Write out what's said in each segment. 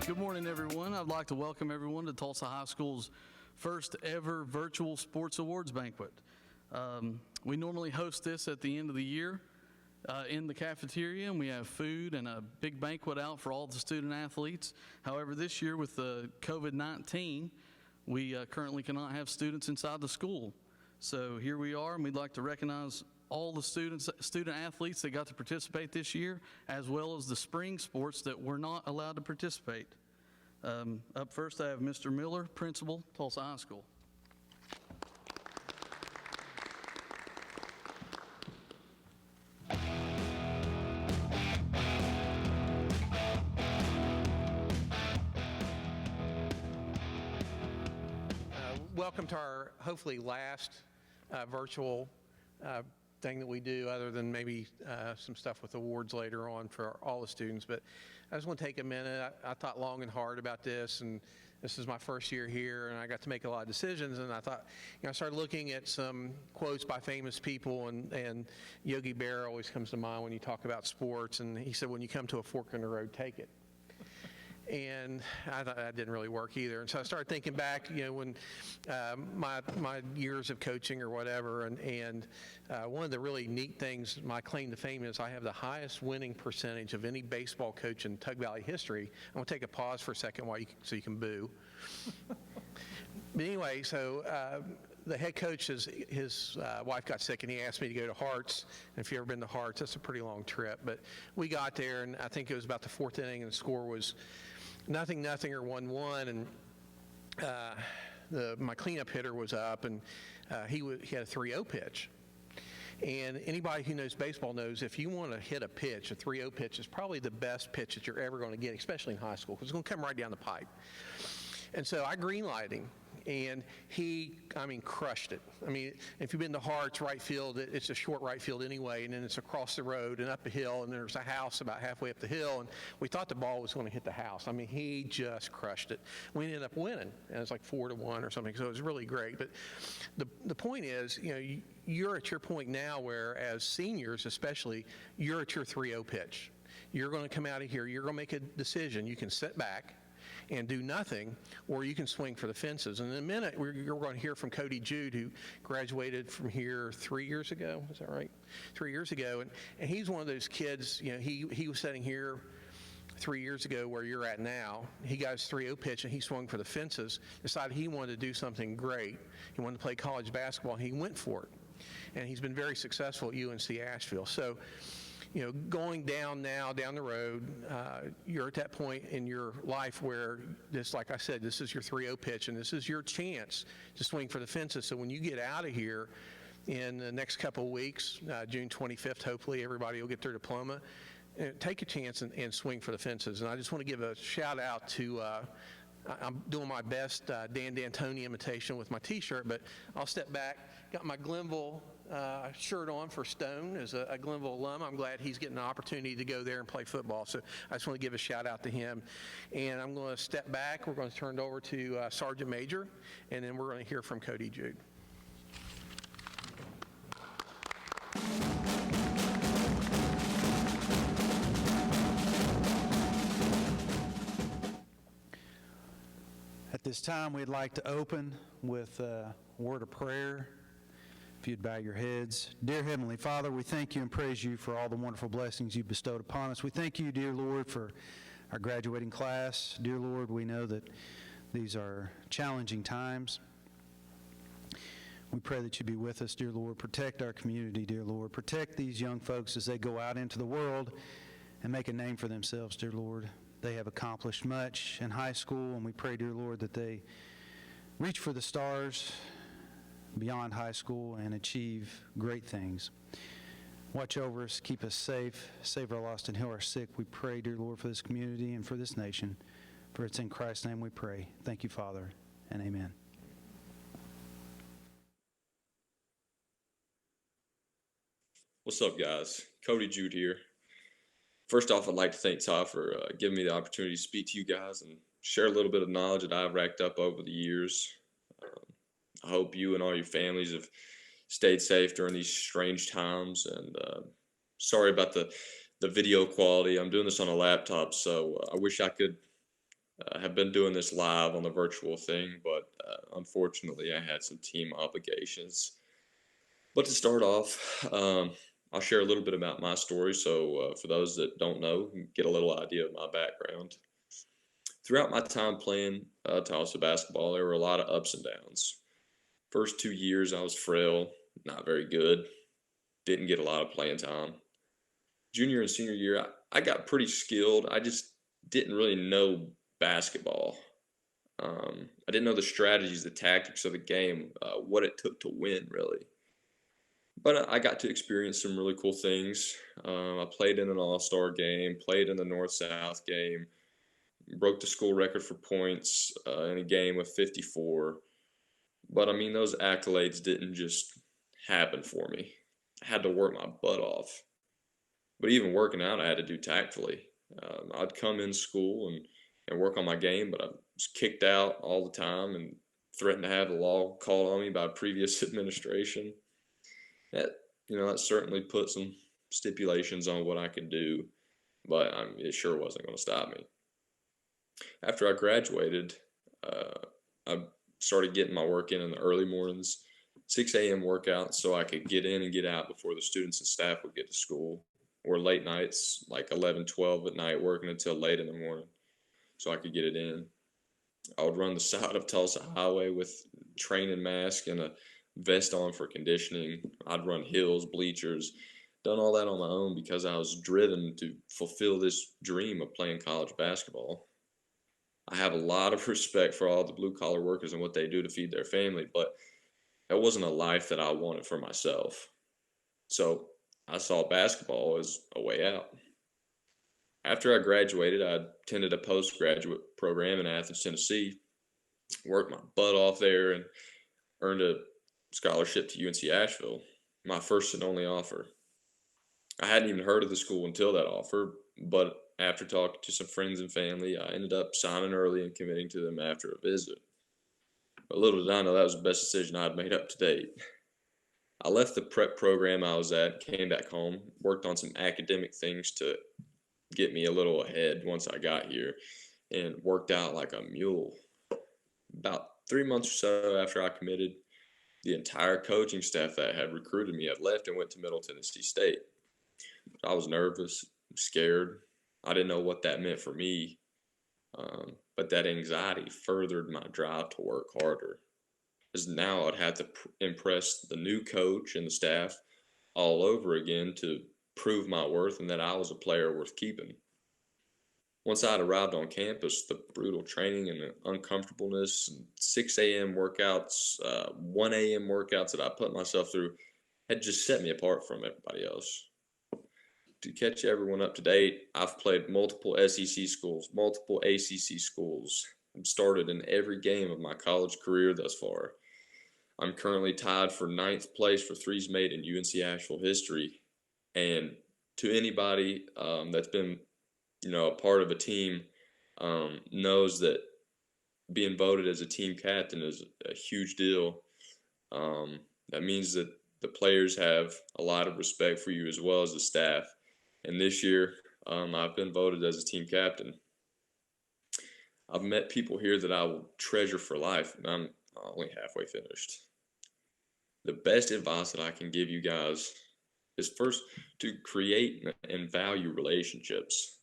Good morning, everyone. I'd like to welcome everyone to Tulsa High School's first ever virtual sports awards banquet. We normally host this at the end of the year in the cafeteria, and we have food and a big banquet out for all the student athletes. However, this year with the COVID-19, we currently cannot have students inside the school. So here we are, and we'd like to recognize all the student athletes that got to participate this year, as well as the spring sports that were not allowed to participate. Up first, I have Mr. Miller, Principal, Tulsa High School. Welcome to our hopefully last virtual thing that we do, other than maybe some stuff with awards later on for all the students. But I just want to take a minute. I thought long and hard about this, and this is my first year here, and I got to make a lot of decisions. And I thought, I started looking at some quotes by famous people, and Yogi Berra always comes to mind when you talk about sports. And he said, when you come to a fork in the road, take it. And I thought that didn't really work either. And so I started thinking back, when my years of coaching or whatever, and one of the really neat things, my claim to fame is I have the highest winning percentage of any baseball coach in Tug Valley history. I'm going to take a pause for a second so you can boo. But anyway, so the head coach, his wife got sick, and he asked me to go to Hearts. And if you've ever been to Hearts, that's a pretty long trip. But we got there, and I think it was about the fourth inning, and the score was 0-0 or 1-1. And my cleanup hitter was up, and he had a 3-0 pitch. And anybody who knows baseball knows if you want to hit a pitch, a 3-0 pitch is probably the best pitch that you're ever going to get, especially in high school, because it's going to come right down the pipe. And so I green-lighted him, and he, crushed it. If you've been to Hearts, right field, it's a short right field anyway, and then it's across the road and up a hill, and there's a house about halfway up the hill, and we thought the ball was going to hit the house. He just crushed it. We ended up winning, and it's like 4-1 or something, so it was really great. But the point is, you're at your point now where, as seniors especially, you're at your 3-0 pitch. You're going to come out of here, you're going to make a decision. You can sit back and do nothing, or you can swing for the fences. And in a minute, you're going to hear from Cody Jude, who graduated from here 3 years ago. Is that right? 3 years ago. And he's one of those kids, he was sitting here 3 years ago where you're at now. He got his 3-0 pitch, and he swung for the fences, decided he wanted to do something great. He wanted to play college basketball, and he went for it. And he's been very successful at UNC Asheville. So, going down the road, you're at that point in your life where this, like I said, this is your 3-0 pitch, and this is your chance to swing for the fences. So when you get out of here in the next couple of weeks, June 25th, hopefully everybody will get their diploma, take a chance and swing for the fences. And I just want to give a shout out to, I'm doing my best Dan D'Antoni imitation with my t-shirt, but I'll step back. Got my Glenville shirt on for Stone as a Glenville alum. I'm glad he's getting an opportunity to go there and play football. So I just want to give a shout out to him. And I'm going to step back. We're going to turn it over to Sergeant Major, and then we're going to hear from Cody Jude. At this time, we'd like to open with a word of prayer. If you'd bow your heads. Dear Heavenly Father, we thank you and praise you for all the wonderful blessings you've bestowed upon us. We thank you, dear Lord, for our graduating class. Dear Lord, we know that these are challenging times. We pray that you be with us, dear Lord. Protect our community, dear Lord. Protect these young folks as they go out into the world and make a name for themselves, dear Lord. They have accomplished much in high school, and we pray, dear Lord, that they reach for the stars beyond high school and achieve great things. Watch over us, keep us safe, save our lost and heal our sick. We pray, dear Lord, for this community and for this nation. For it's in Christ's name we pray. Thank you, Father, and amen. What's up, guys? Cody Jude here. First off, I'd like to thank Todd for giving me the opportunity to speak to you guys and share a little bit of knowledge that I've racked up over the years. I hope you and all your families have stayed safe during these strange times, and sorry about the video quality. I'm doing this on a laptop, so I wish I could have been doing this live on the virtual thing, but unfortunately, I had some team obligations. But to start off, I'll share a little bit about my story. So, for those that don't know, get a little idea of my background. Throughout my time playing Tulsa basketball, there were a lot of ups and downs. First 2 years, I was frail, not very good, didn't get a lot of playing time. Junior and senior year, I got pretty skilled. I just didn't really know basketball. I didn't know the strategies, the tactics of the game, what it took to win, really. But I got to experience some really cool things. I played in an all-star game, played in the North-South game, broke the school record for points in a game of 54. But I mean, those accolades didn't just happen for me. I had to work my butt off. But even working out, I had to do tactfully. I'd come in school and work on my game, but I was kicked out all the time and threatened to have the law called on me by previous administration. That that certainly put some stipulations on what I could do, but it sure wasn't going to stop me. After I graduated, I started getting my work in the early mornings, 6 a.m. workouts, so I could get in and get out before the students and staff would get to school, or late nights, like 11, 12 at night, working until late in the morning, so I could get it in. I would run the side of Tulsa Highway with training mask and a vest on for conditioning. I'd run hills, bleachers, done all that on my own because I was driven to fulfill this dream of playing college basketball. I have a lot of respect for all the blue collar workers and what they do to feed their family, but that wasn't a life that I wanted for myself. So I saw basketball as a way out. After I graduated, I attended a postgraduate program in Athens, Tennessee, worked my butt off there, and earned a scholarship to UNC Asheville, my first and only offer. I hadn't even heard of the school until that offer, but after talking to some friends and family, I ended up signing early and committing to them after a visit. But little did I know that was the best decision I'd made up to date. I left the prep program I was at, came back home, worked on some academic things to get me a little ahead once I got here, and worked out like a mule. About 3 months or so after I committed, the entire coaching staff that had recruited me had left and went to Middle Tennessee State. I was nervous, scared. I didn't know what that meant for me, but that anxiety furthered my drive to work harder. Because now I'd have to impress the new coach and the staff all over again to prove my worth and that I was a player worth keeping. Once I'd arrived on campus, the brutal training and the uncomfortableness, and 6 a.m. workouts, 1 a.m. workouts that I put myself through had just set me apart from everybody else. To catch everyone up to date, I've played multiple SEC schools, multiple ACC schools. I've started in every game of my college career thus far. I'm currently tied for 9th place for threes made in UNC Asheville history. And to anybody that's been a part of a team knows that being voted as a team captain is a huge deal. That means that the players have a lot of respect for you as well as the staff. And this year, I've been voted as a team captain. I've met people here that I will treasure for life, and I'm only halfway finished. The best advice that I can give you guys is first to create and value relationships.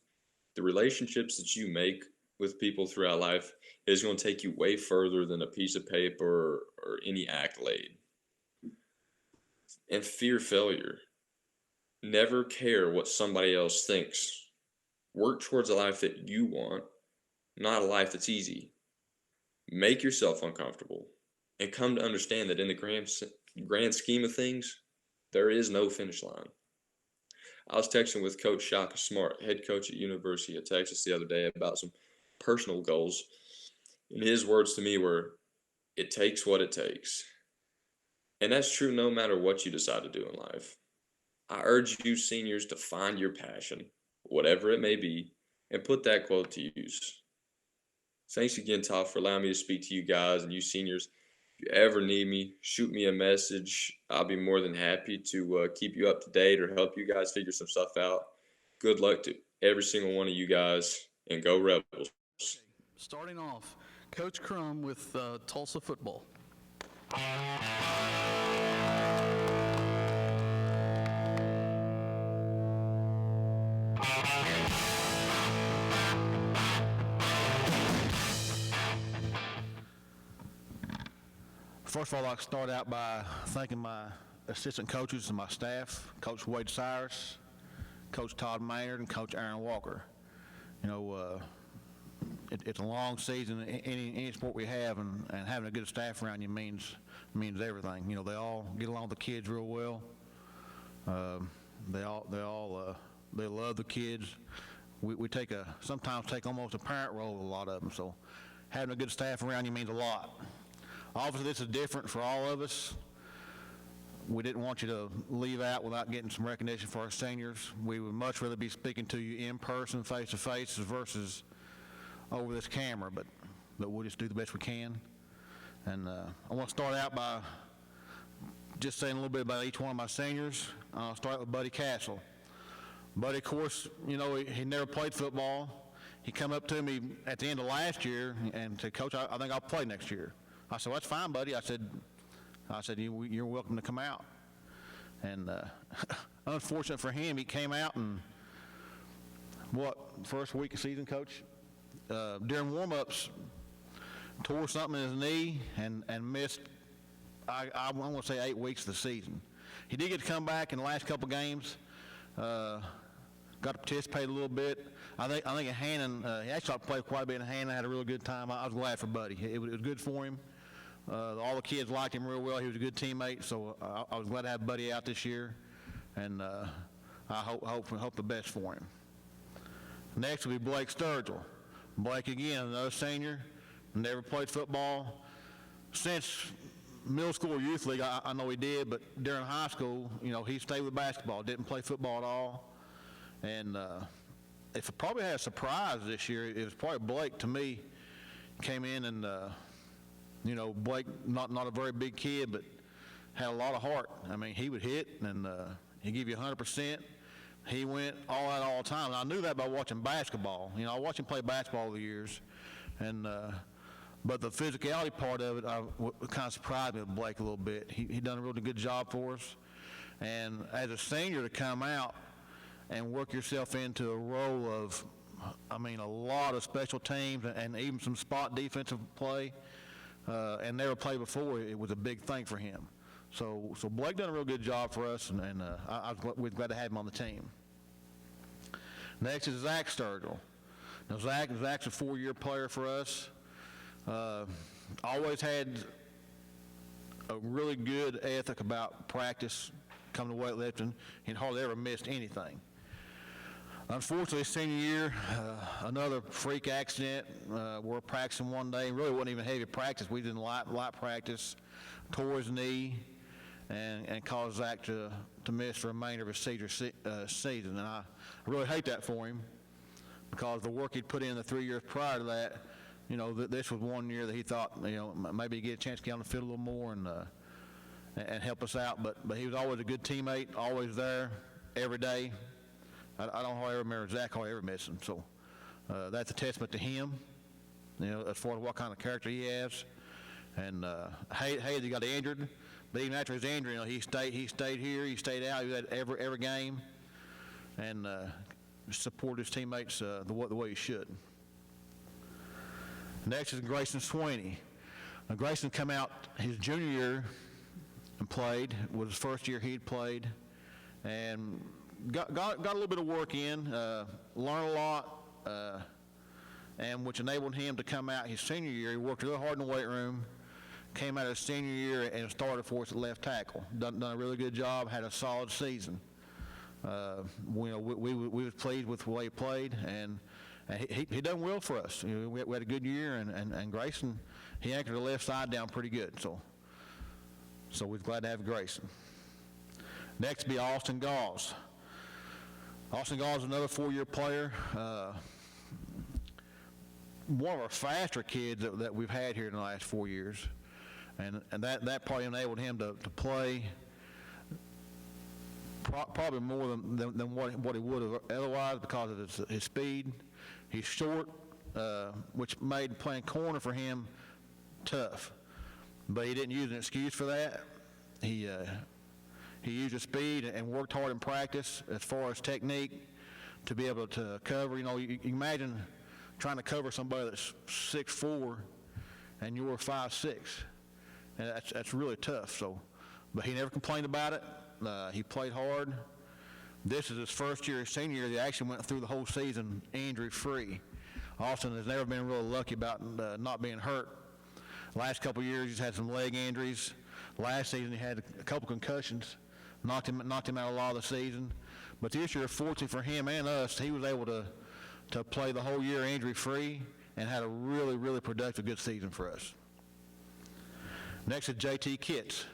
The relationships that you make with people throughout life is going to take you way further than a piece of paper or any accolade. And fear failure. Never care what somebody else thinks. Work towards a life that you want, not a life that's easy. Make yourself uncomfortable and come to understand that in the grand scheme of things, there is no finish line. I was texting with Coach Shaka Smart, head coach at University of Texas, the other day about some personal goals. And his words to me were, it takes what it takes. And that's true no matter what you decide to do in life. I urge you seniors to find your passion, whatever it may be, and put that quote to use. Thanks again, Todd, for allowing me to speak to you guys and you seniors. If you ever need me, shoot me a message. I'll be more than happy to keep you up to date or help you guys figure some stuff out. Good luck to every single one of you guys, and go Rebels. Starting off, Coach Crum with Tulsa football. First of all, I'd like to start out by thanking my assistant coaches and my staff, Coach Wade Cyrus, Coach Todd Maynard, and Coach Aaron Walker. You know, it's a long season, any sport we have, and having a good staff around you means everything. You know, they all get along with the kids real well. They love the kids. We sometimes take almost a parent role with a lot of them, so having a good staff around you means a lot. Obviously, this is different for all of us. We didn't want you to leave out without getting some recognition for our seniors. We would much rather be speaking to you in person, face to face, versus over this camera, but we'll just do the best we can. And I want to start out by just saying a little bit about each one of my seniors. I'll start with Buddy Castle. Buddy, of course, you know, he never played football. He come up to me at the end of last year and said, "Coach, I think I'll play next year." I said, "Well, that's fine, buddy." I said, you're welcome to come out. And unfortunate for him, he came out and first week of season, Coach, during warm-ups, tore something in his knee and missed, I want to say 8 weeks of the season. He did get to come back in the last couple games, got to participate a little bit. I think in Hannon, he actually played quite a bit in Hannon. I had a real good time. I was glad for Buddy. It was good for him. All the kids liked him real well. He was a good teammate, so I was glad to have Buddy out this year, and I hope the best for him. Next will be Blake Sturgill. Blake, again, another senior, never played football. Since middle school or youth league, I know he did, but during high school, you know, he stayed with basketball, didn't play football at all. And if it probably had a surprise this year, it was probably Blake to me. Came in and you know, Blake, not a very big kid, but had a lot of heart. I mean, he would hit, and he'd give you 100%. He went all out all the time. And I knew that by watching basketball. You know, I watched him play basketball over the years. And but the physicality part of it kind of surprised me with Blake a little bit. He done a really good job for us. And as a senior to come out and work yourself into a role of, I mean, a lot of special teams and even some spot defensive play, and never played before, it was a big thing for him. So Blake done a real good job for us, and we're glad to have him on the team. Next is Zach Sturgill. Now Zach's a 4-year player for us. Always had a really good ethic about practice, coming to weightlifting. He hardly ever missed anything. Unfortunately, senior year, another freak accident. We're practicing one day. Really wasn't even heavy practice. We did light practice. Tore his knee and caused Zach to miss the remainder of his senior season. And I really hate that for him, because the work he'd put in the 3 years prior to that, you know, this was one year that he thought, you know, maybe he'd get a chance to get on the field a little more and help us out. But he was always a good teammate, always there every day. I don't hardly ever remember Zach hardly ever missing. So that's a testament to him, you know, as far as what kind of character he has. And Hayes, he got injured, but even after his injury, you know, he stayed here, he stayed out, he was at every game, and supported his teammates the way he should. Next is Grayson Sweeney. Now, Grayson come out his junior year and played. It was his first year he'd played, and got a little bit of work in, learned a lot, and which enabled him to come out his senior year. He worked real hard in the weight room, came out his senior year and started for us at left tackle. Done a really good job, had a solid season. We was pleased with the way he played, and he done well for us. You know, we had a good year, and Grayson, he anchored the left side down pretty good. So we're glad to have Grayson. Next will be Austin Gauze. Austin Gauze is another 4-year player. One of our faster kids that we've had here in the last 4 years, and that probably enabled him to play probably more than what he would have otherwise, because of his speed. He's short, which made playing corner for him tough. But he didn't use an excuse for that. He used his speed and worked hard in practice as far as technique to be able to cover. You know, you imagine trying to cover somebody that's 6'4" and you're 5'6", and that's really tough. So, but he never complained about it. He played hard. This is his first year, his senior year. He actually went through the whole season injury-free. Austin has never been really lucky about not being hurt. Last couple of years, he's had some leg injuries. Last season, he had a couple concussions, knocked him out a lot of the season. But this year, fortunately for him and us, he was able to play the whole year injury-free and had a really, really productive, good season for us. Next is JT Kitts.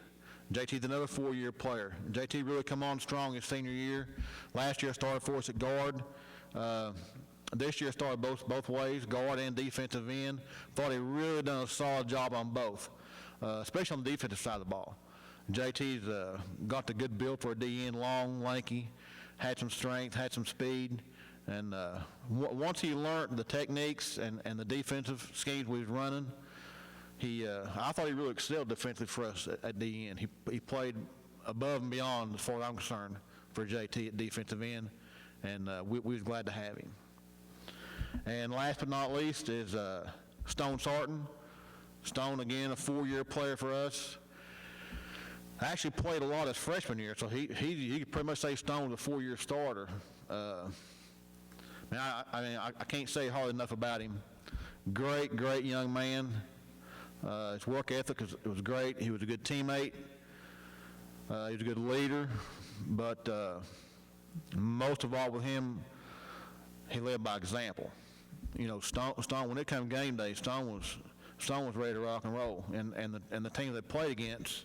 JT's another 4-year player. JT really come on strong his senior year. Last year started for us at guard. This year started both ways, guard and defensive end. Thought he really done a solid job on both, especially on the defensive side of the ball. JT's got the good build for a DN, long, lanky, had some strength, had some speed. And once he learned the techniques and the defensive schemes we was running, I thought he really excelled defensively for us at DN. He played above and beyond, as far as I'm concerned, for JT at defensive end, and we was glad to have him. And last but not least is Stone Sarton. Stone, again, a 4-year player for us. Actually played a lot his freshman year, so he could pretty much say Stone was a 4-year starter. I can't say hardly enough about him. Great young man. His work ethic was great. He was a good teammate. He was a good leader. But most of all with him, he led by example. You know, Stone when it came game day, Stone was ready to rock and roll. And the team they played against,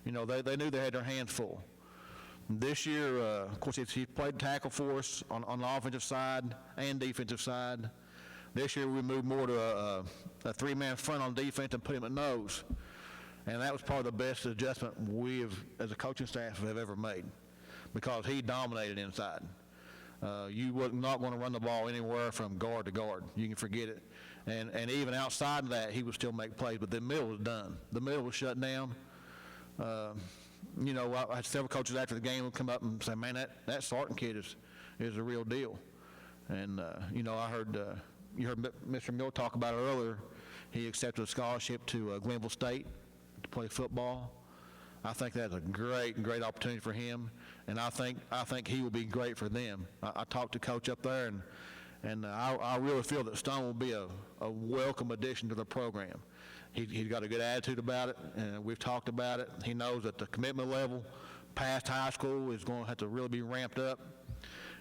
you know, they knew they had their hands full. This year, of course, he played tackle for us on the offensive side and defensive side. This year we moved more to a 3-man front on defense and put him at nose. And that was probably the best adjustment we have, as a coaching staff, have ever made, because he dominated inside. You were not going to run the ball anywhere from guard to guard. You can forget it. And even outside of that, he would still make plays, but the middle was done. The middle was shut down. You know, I had several coaches after the game would come up and say, man, that Sarton kid is a real deal. And, you know, you heard Mr. Miller talk about it earlier. He accepted a scholarship to Glenville State to play football. I think that's a great opportunity for him, and I think he will be great for them. I talked to Coach up there, and I really feel that Stone will be a welcome addition to the program. He's got a good attitude about it, and we've talked about it. He knows that the commitment level past high school is going to have to really be ramped up.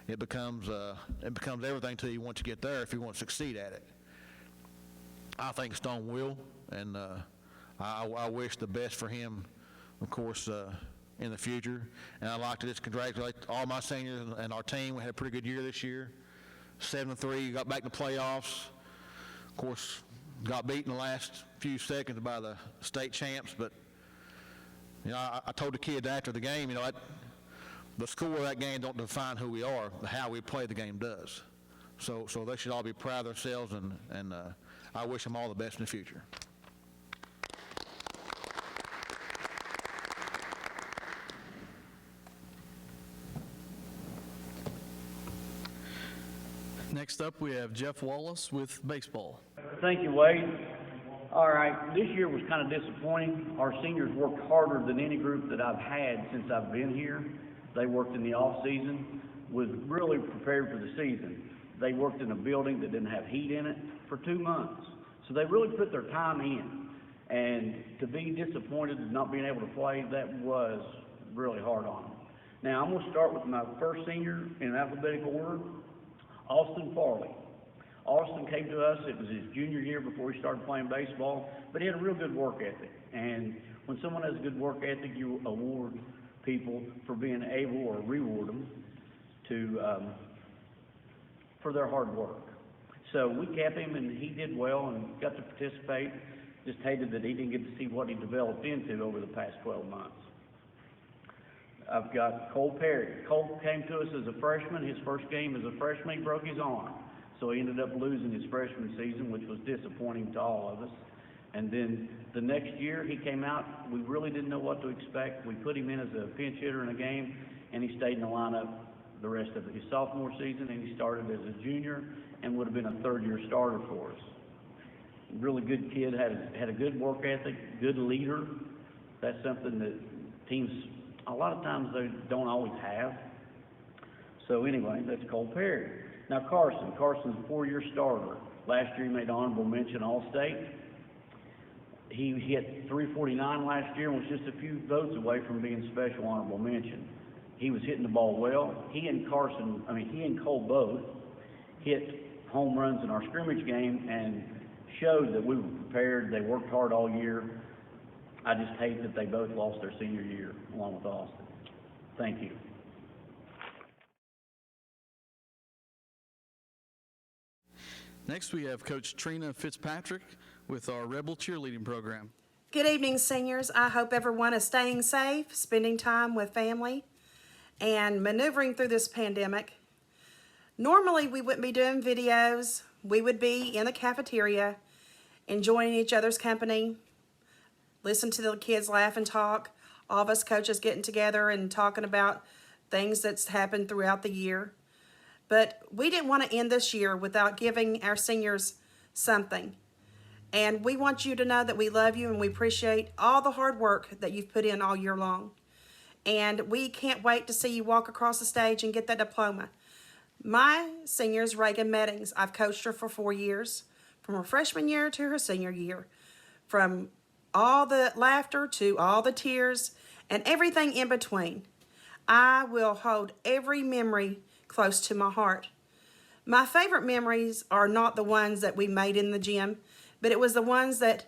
It becomes everything to you once you get there if you want to succeed at it. I think Stone will, and I wish the best for him, of course, in the future. And I'd like to just congratulate all my seniors and our team. We had a pretty good year this year. 7-3, got back to playoffs. Of course, got beat in the last few seconds by the state champs, but you know, I told the kids after the game, you know, the score of that game don't define who we are. How we play the game does. So they should all be proud of themselves, and I wish them all the best in the future. Next up, we have Jeff Wallace with baseball. Thank you, Wade. All right, this year was kind of disappointing. Our seniors worked harder than any group that I've had since I've been here. They worked in the off-season, was really prepared for the season. They worked in a building that didn't have heat in it for 2 months. So they really put their time in. And to be disappointed in not being able to play, that was really hard on them. Now, I'm going to start with my first senior in alphabetical order, Austin Farley. Austin came to us, it was his junior year before he started playing baseball, but he had a real good work ethic. And when someone has a good work ethic, you award people for being able, or reward them, for their hard work. So we kept him, and he did well and got to participate. Just hated that he didn't get to see what he developed into over the past 12 months. I've got Cole Perry. Cole came to us as a freshman. His first game as a freshman, he broke his arm. So he ended up losing his freshman season, which was disappointing to all of us. And then the next year he came out, we really didn't know what to expect. We put him in as a pinch hitter in a game, and he stayed in the lineup the rest of his sophomore season, and he started as a junior and would have been a third-year starter for us. Really good kid, had a good work ethic, good leader. That's something that teams, a lot of times, they don't always have. So anyway, that's Cole Perry. Now Carson's a 4-year starter. Last year he made honorable mention All-State. He hit .349 last year and was just a few votes away from being special honorable mention. He was hitting the ball well. He and Cole both hit home runs in our scrimmage game and showed that we were prepared. They worked hard all year. I just hate that they both lost their senior year along with Austin. Thank you. Next, we have Coach Trina Fitzpatrick with our Rebel cheerleading program. Good evening, seniors. I hope everyone is staying safe, spending time with family, and maneuvering through this pandemic. Normally, we wouldn't be doing videos. We would be in the cafeteria, enjoying each other's company, listen to the kids laugh and talk, all of us coaches getting together and talking about things that's happened throughout the year. But we didn't want to end this year without giving our seniors something. And we want you to know that we love you and we appreciate all the hard work that you've put in all year long. And we can't wait to see you walk across the stage and get that diploma. My senior is Reagan Meddings. I've coached her for 4 years, from her freshman year to her senior year, from all the laughter to all the tears and everything in between. I will hold every memory close to my heart. My favorite memories are not the ones that we made in the gym, but it was the ones that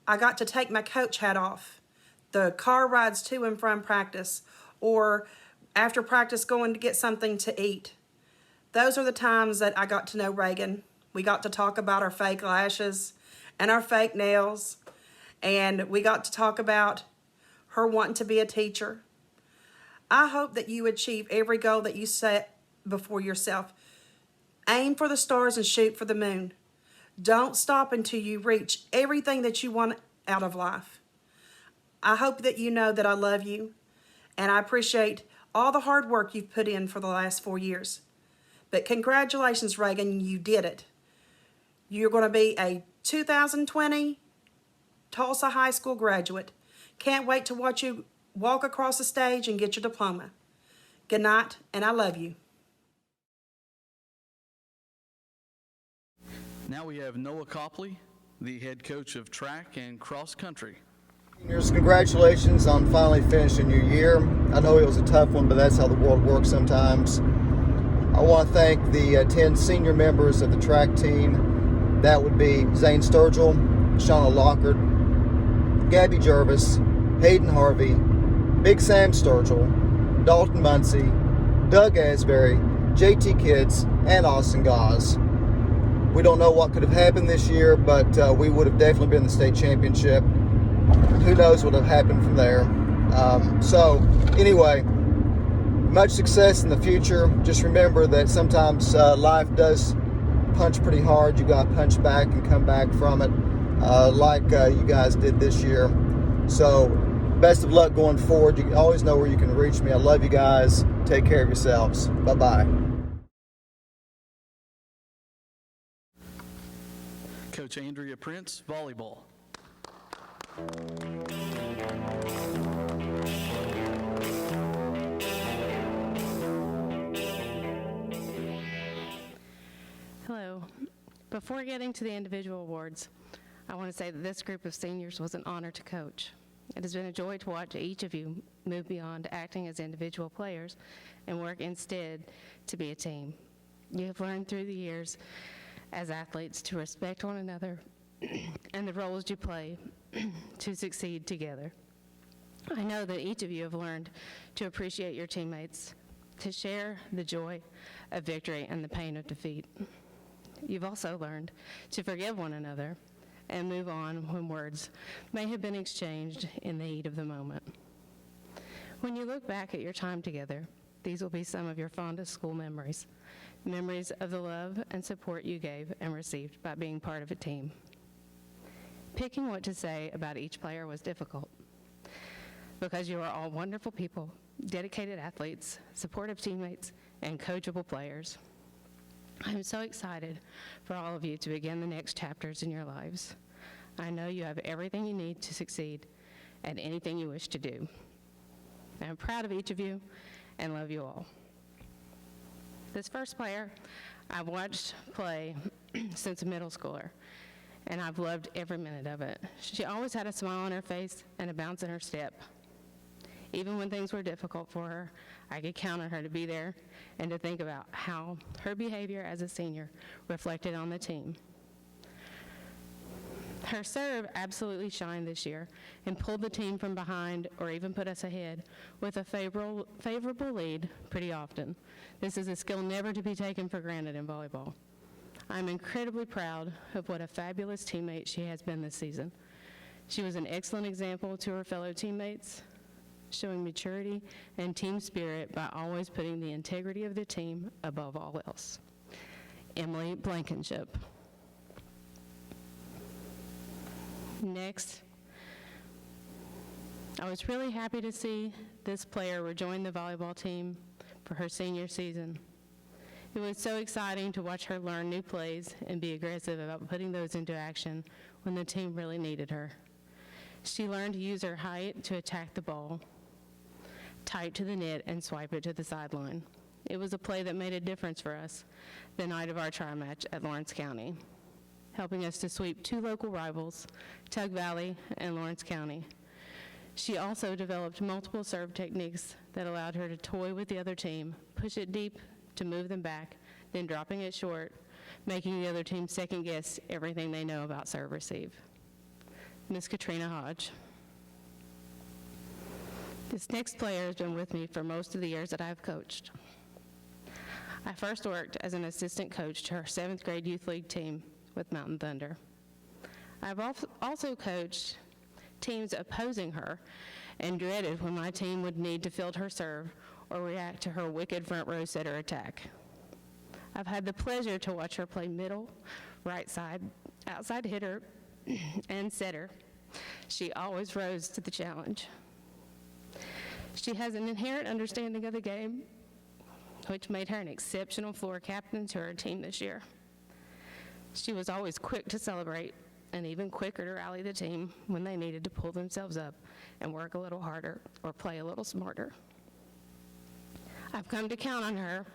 I got to take my coach hat off. The car rides to and from practice, or after practice going to get something to eat. Those are the times that I got to know Reagan. We got to talk about our fake lashes and our fake nails, and we got to talk about her wanting to be a teacher. I hope that you achieve every goal that you set before yourself. Aim for the stars and shoot for the moon. Don't stop until you reach everything that you want out of life. I hope that you know that I love you, and I appreciate all the hard work you've put in for the last 4 years. But congratulations, Reagan, you did it. You're going to be a 2020 Tulsa High School graduate. Can't wait to watch you walk across the stage and get your diploma. Good night, and I love you. Now we have Noah Copley, the head coach of track and cross country. Seniors, congratulations on finally finishing your year. I know it was a tough one, but that's how the world works sometimes. I want to thank the 10 senior members of the track team. That would be Zane Sturgill, Shauna Lockard, Gabby Jervis, Hayden Harvey, Big Sam Sturgill, Dalton Muncie, Doug Asbury, JT Kids, and Austin Gause. We don't know what could have happened this year, but we would have definitely been in the state championship. Who knows what would have happened from there. So anyway, much success in the future. Just remember that sometimes life does punch pretty hard. You got to punch back and come back from it like you guys did this year. So best of luck going forward. You always know where you can reach me. I love you guys. Take care of yourselves. Bye-bye. Coach Andrea Prince, volleyball. Hello. Before getting to the individual awards, I want to say that this group of seniors was an honor to coach. It has been a joy to watch each of you move beyond acting as individual players and work instead to be a team. You have learned through the years as athletes to respect one another and the roles you play to succeed together. I know that each of you have learned to appreciate your teammates, to share the joy of victory and the pain of defeat. You've also learned to forgive one another and move on when words may have been exchanged in the heat of the moment. When you look back at your time together, these will be some of your fondest school memories. memories of the love and support you gave and received by being part of a team. Picking what to say about each player was difficult because you are all wonderful people, dedicated athletes, supportive teammates, and coachable players. I'm so excited for all of you to begin the next chapters in your lives. I know you have everything you need to succeed at anything you wish to do. I'm proud of each of you and love you all. This first player I've watched play since a middle schooler, and I've loved every minute of it. She always had a smile on her face and a bounce in her step. Even when things were difficult for her, I could count on her to be there and to think about how her behavior as a senior reflected on the team. Her serve absolutely shined this year and pulled the team from behind or even put us ahead with a favorable lead pretty often. This is a skill never to be taken for granted in volleyball. I'm incredibly proud of what a fabulous teammate she has been this season. She was an excellent example to her fellow teammates, showing maturity and team spirit by always putting the integrity of the team above all else. Emily Blankenship. Next, I was really happy to see this player rejoin the volleyball team for her senior season. It was so exciting to watch her learn new plays and be aggressive about putting those into action when the team really needed her. She learned to use her height to attack the ball, tight to the net, and swipe it to the sideline. It was a play that made a difference for us the night of our tri-match at Lawrence County, helping us to sweep two local rivals, Tug Valley and Lawrence County. She also developed multiple serve techniques that allowed her to toy with the other team, push it deep to move them back, then dropping it short, making the other team second guess everything they know about serve receive. Miss Katrina Hodge. This next player has been with me for most of the years that I've coached. I first worked as an assistant coach to her 7th grade youth league team with Mountain Thunder. I've also coached teams opposing her and dreaded when my team would need to field her serve or react to her wicked front row setter attack. I've had the pleasure to watch her play middle, right side, outside hitter, and setter. She always rose to the challenge. She has an inherent understanding of the game, which made her an exceptional floor captain to her team this year. She was always quick to celebrate and even quicker to rally the team when they needed to pull themselves up and work a little harder or play a little smarter. I've come to count on her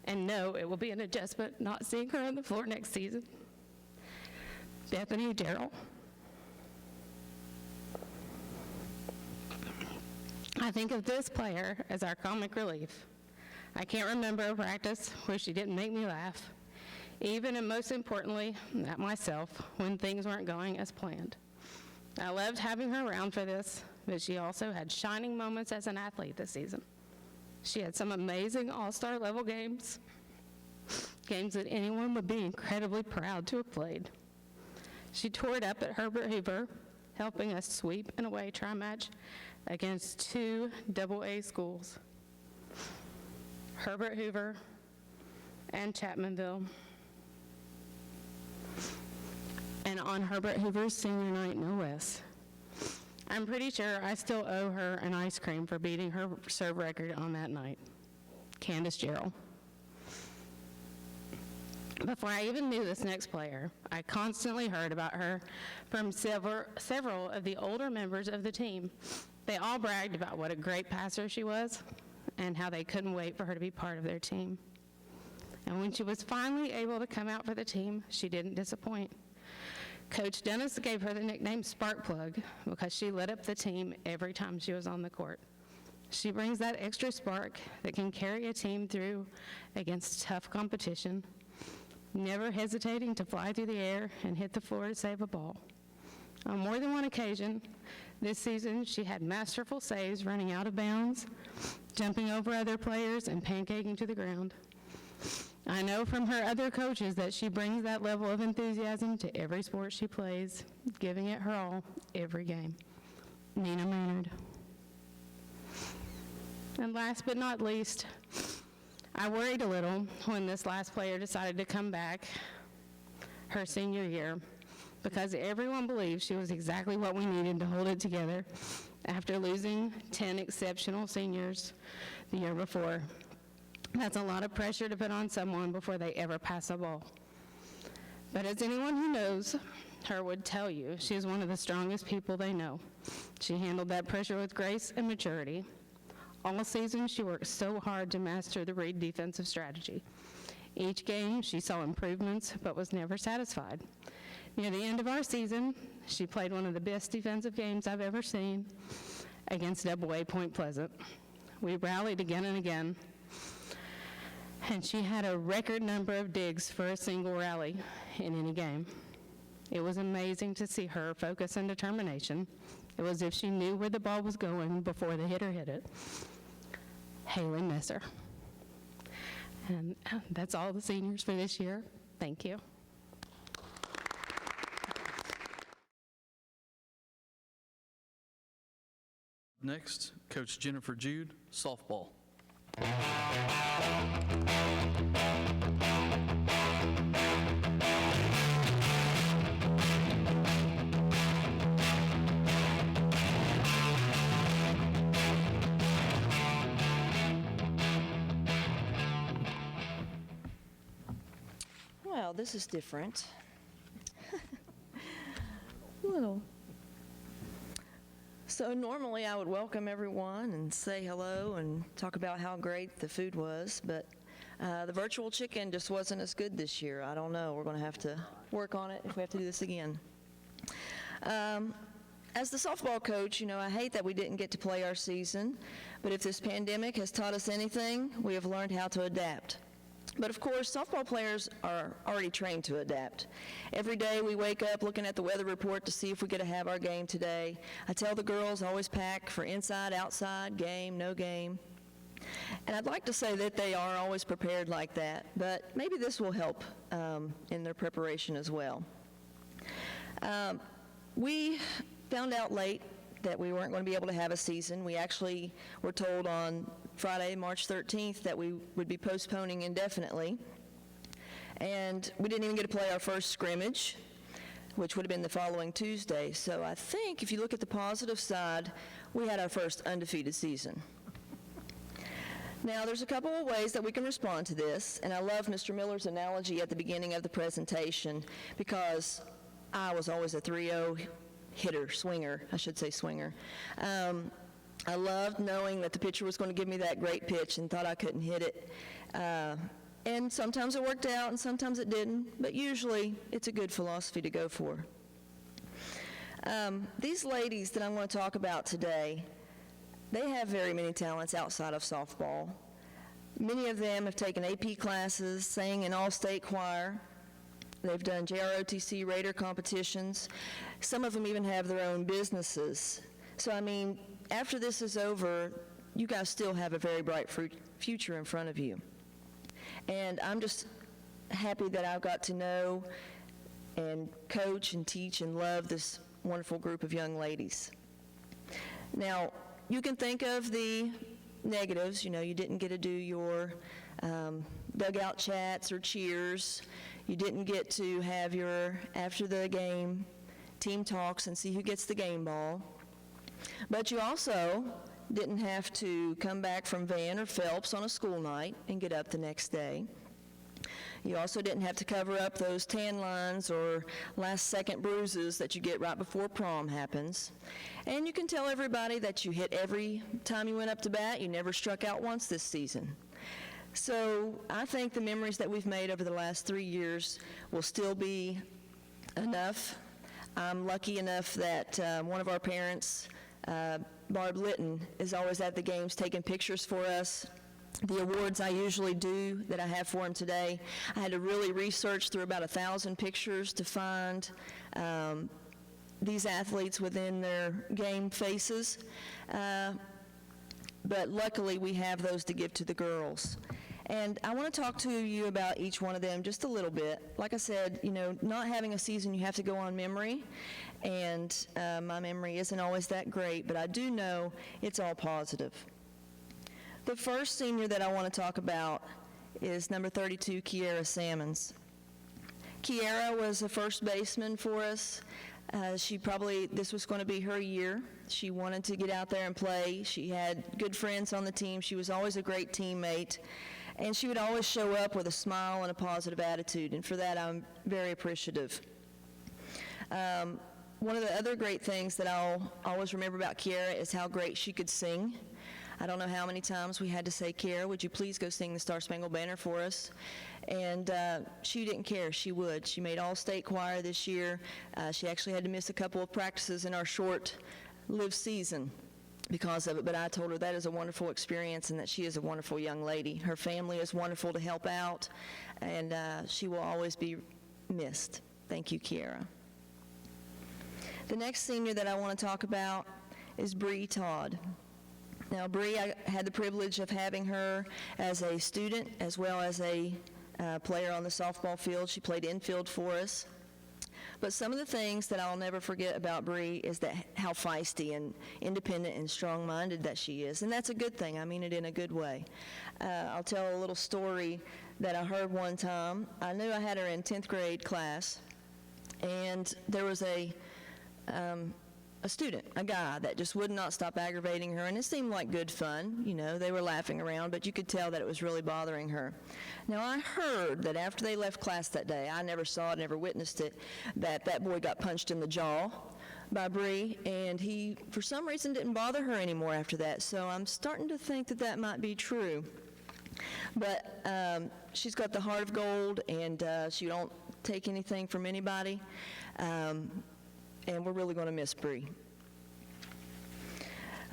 and know it will be an adjustment not seeing her on the floor next season. Bethany Darrell. I think of this player as our comic relief. I can't remember a practice where she didn't make me laugh, even and most importantly, at myself, when things weren't going as planned. I loved having her around for this, but she also had shining moments as an athlete this season. She had some amazing all-star level games that anyone would be incredibly proud to have played. She tore it up at Herbert Hoover, helping us sweep an away tri-match against 2 AA schools, Herbert Hoover and Chapmanville. And on Herbert Hoover's senior night, no less. I'm pretty sure I still owe her an ice cream for beating her serve record on that night. Candace Gerald. Before I even knew this next player, I constantly heard about her from several of the older members of the team. They all bragged about what a great passer she was and how they couldn't wait for her to be part of their team. And when she was finally able to come out for the team, she didn't disappoint. Coach Dennis gave her the nickname Spark Plug because she lit up the team every time she was on the court. She brings that extra spark that can carry a team through against tough competition, never hesitating to fly through the air and hit the floor to save a ball. On more than one occasion this season, she had masterful saves running out of bounds, jumping over other players, and pancaking to the ground. I know from her other coaches that she brings that level of enthusiasm to every sport she plays, giving it her all every game. Nina Maynard. And last but not least, I worried a little when this last player decided to come back her senior year because everyone believed she was exactly what we needed to hold it together after losing 10 exceptional seniors the year before. That's a lot of pressure to put on someone before they ever pass a ball. But as anyone who knows her would tell you, she is one of the strongest people they know. She handled that pressure with grace and maturity. All season, she worked so hard to master the read defensive strategy. Each game, she saw improvements, but was never satisfied. Near the end of our season, she played one of the best defensive games I've ever seen against AA Point Pleasant. We rallied again and again, and she had a record number of digs for a single rally in any game. It was amazing to see her focus and determination. It was as if she knew where the ball was going before the hitter hit it. Haley Messer. And that's all the seniors for this year. Thank you. Next, Coach Jennifer Jude, softball. Well, this is different. Little. So normally I would welcome everyone and say hello and talk about how great the food was, but the virtual chicken just wasn't as good this year. I don't know. We're going to have to work on it if we have to do this again. As the softball coach, I hate that we didn't get to play our season, but if this pandemic has taught us anything, we have learned how to adapt. But of course, softball players are already trained to adapt. Every day we wake up looking at the weather report to see if we get to have our game today. I tell the girls always pack for inside, outside, game, no game. And I'd like to say that they are always prepared like that, but maybe this will help in their preparation as well. We found out late that we weren't going to be able to have a season. We actually were told on Friday, March 13th, that we would be postponing indefinitely. And we didn't even get to play our first scrimmage, which would have been the following Tuesday. So I think if you look at the positive side, we had our first undefeated season. Now, there's a couple of ways that we can respond to this, and I love Mr. Miller's analogy at the beginning of the presentation because I was always a 3-0 hitter, swinger, I should say swinger. I loved knowing that the pitcher was going to give me that great pitch and thought I couldn't hit it. And sometimes it worked out and sometimes it didn't, but usually it's a good philosophy to go for. These ladies that I'm going to talk about today, they have very many talents outside of softball. Many of them have taken AP classes, sang in all-state choir. They've done JROTC Raider competitions. Some of them even have their own businesses. So, after this is over, you guys still have a very bright future in front of you. And I'm just happy that I've got to know and coach and teach and love this wonderful group of young ladies. Now, you can think of the negatives. You didn't get to do your dugout chats or cheers. You didn't get to have your after the game team talks and see who gets the game ball. But you also didn't have to come back from Van or Phelps on a school night and get up the next day. You also didn't have to cover up those tan lines or last-second bruises that you get right before prom happens. And you can tell everybody that you hit every time you went up to bat. You never struck out once this season. So I think the memories that we've made over the last 3 years will still be enough. I'm lucky enough that one of our parents, Barb Litton, is always at the games taking pictures for us. The awards I usually do that I have for him today, I had to really research through about 1,000 pictures to find these athletes within their game faces. But luckily we have those to give to the girls. And I want to talk to you about each one of them just a little bit. Like I said, not having a season, you have to go on memory. And my memory isn't always that great, but I do know it's all positive. The first senior that I want to talk about is number 32, Kiara Salmons. Kiara was a first baseman for us. This was going to be her year. She wanted to get out there and play. She had good friends on the team. She was always a great teammate. And she would always show up with a smile and a positive attitude, and for that I'm very appreciative. One of the other great things that I'll always remember about Kiara is how great she could sing. I don't know how many times we had to say, Kiara, would you please go sing the Star Spangled Banner for us? And she didn't care. She would. She made all-state choir this year. She actually had to miss a couple of practices in our short-lived season because of it, but I told her that is a wonderful experience and that she is a wonderful young lady. Her family is wonderful to help out, and she will always be missed. Thank you, Kiara. The next senior that I want to talk about is Bree Todd. Now, Bree, I had the privilege of having her as a student as well as a player on the softball field. She played infield for us. But some of the things that I'll never forget about Bree is how feisty and independent and strong-minded that she is. And that's a good thing. I mean it in a good way. I'll tell a little story that I heard one time. I knew I had her in 10th grade class, and there was a student, a guy, that just would not stop aggravating her, and it seemed like good fun. You know, they were laughing around, but you could tell that it was really bothering her. Now, I heard that after they left class that day, I never saw it, never witnessed it, that boy got punched in the jaw by Bree, and he, for some reason, didn't bother her anymore after that, so I'm starting to think that that might be true. But she's got the heart of gold, and she don't take anything from anybody. And we're really going to miss Bree.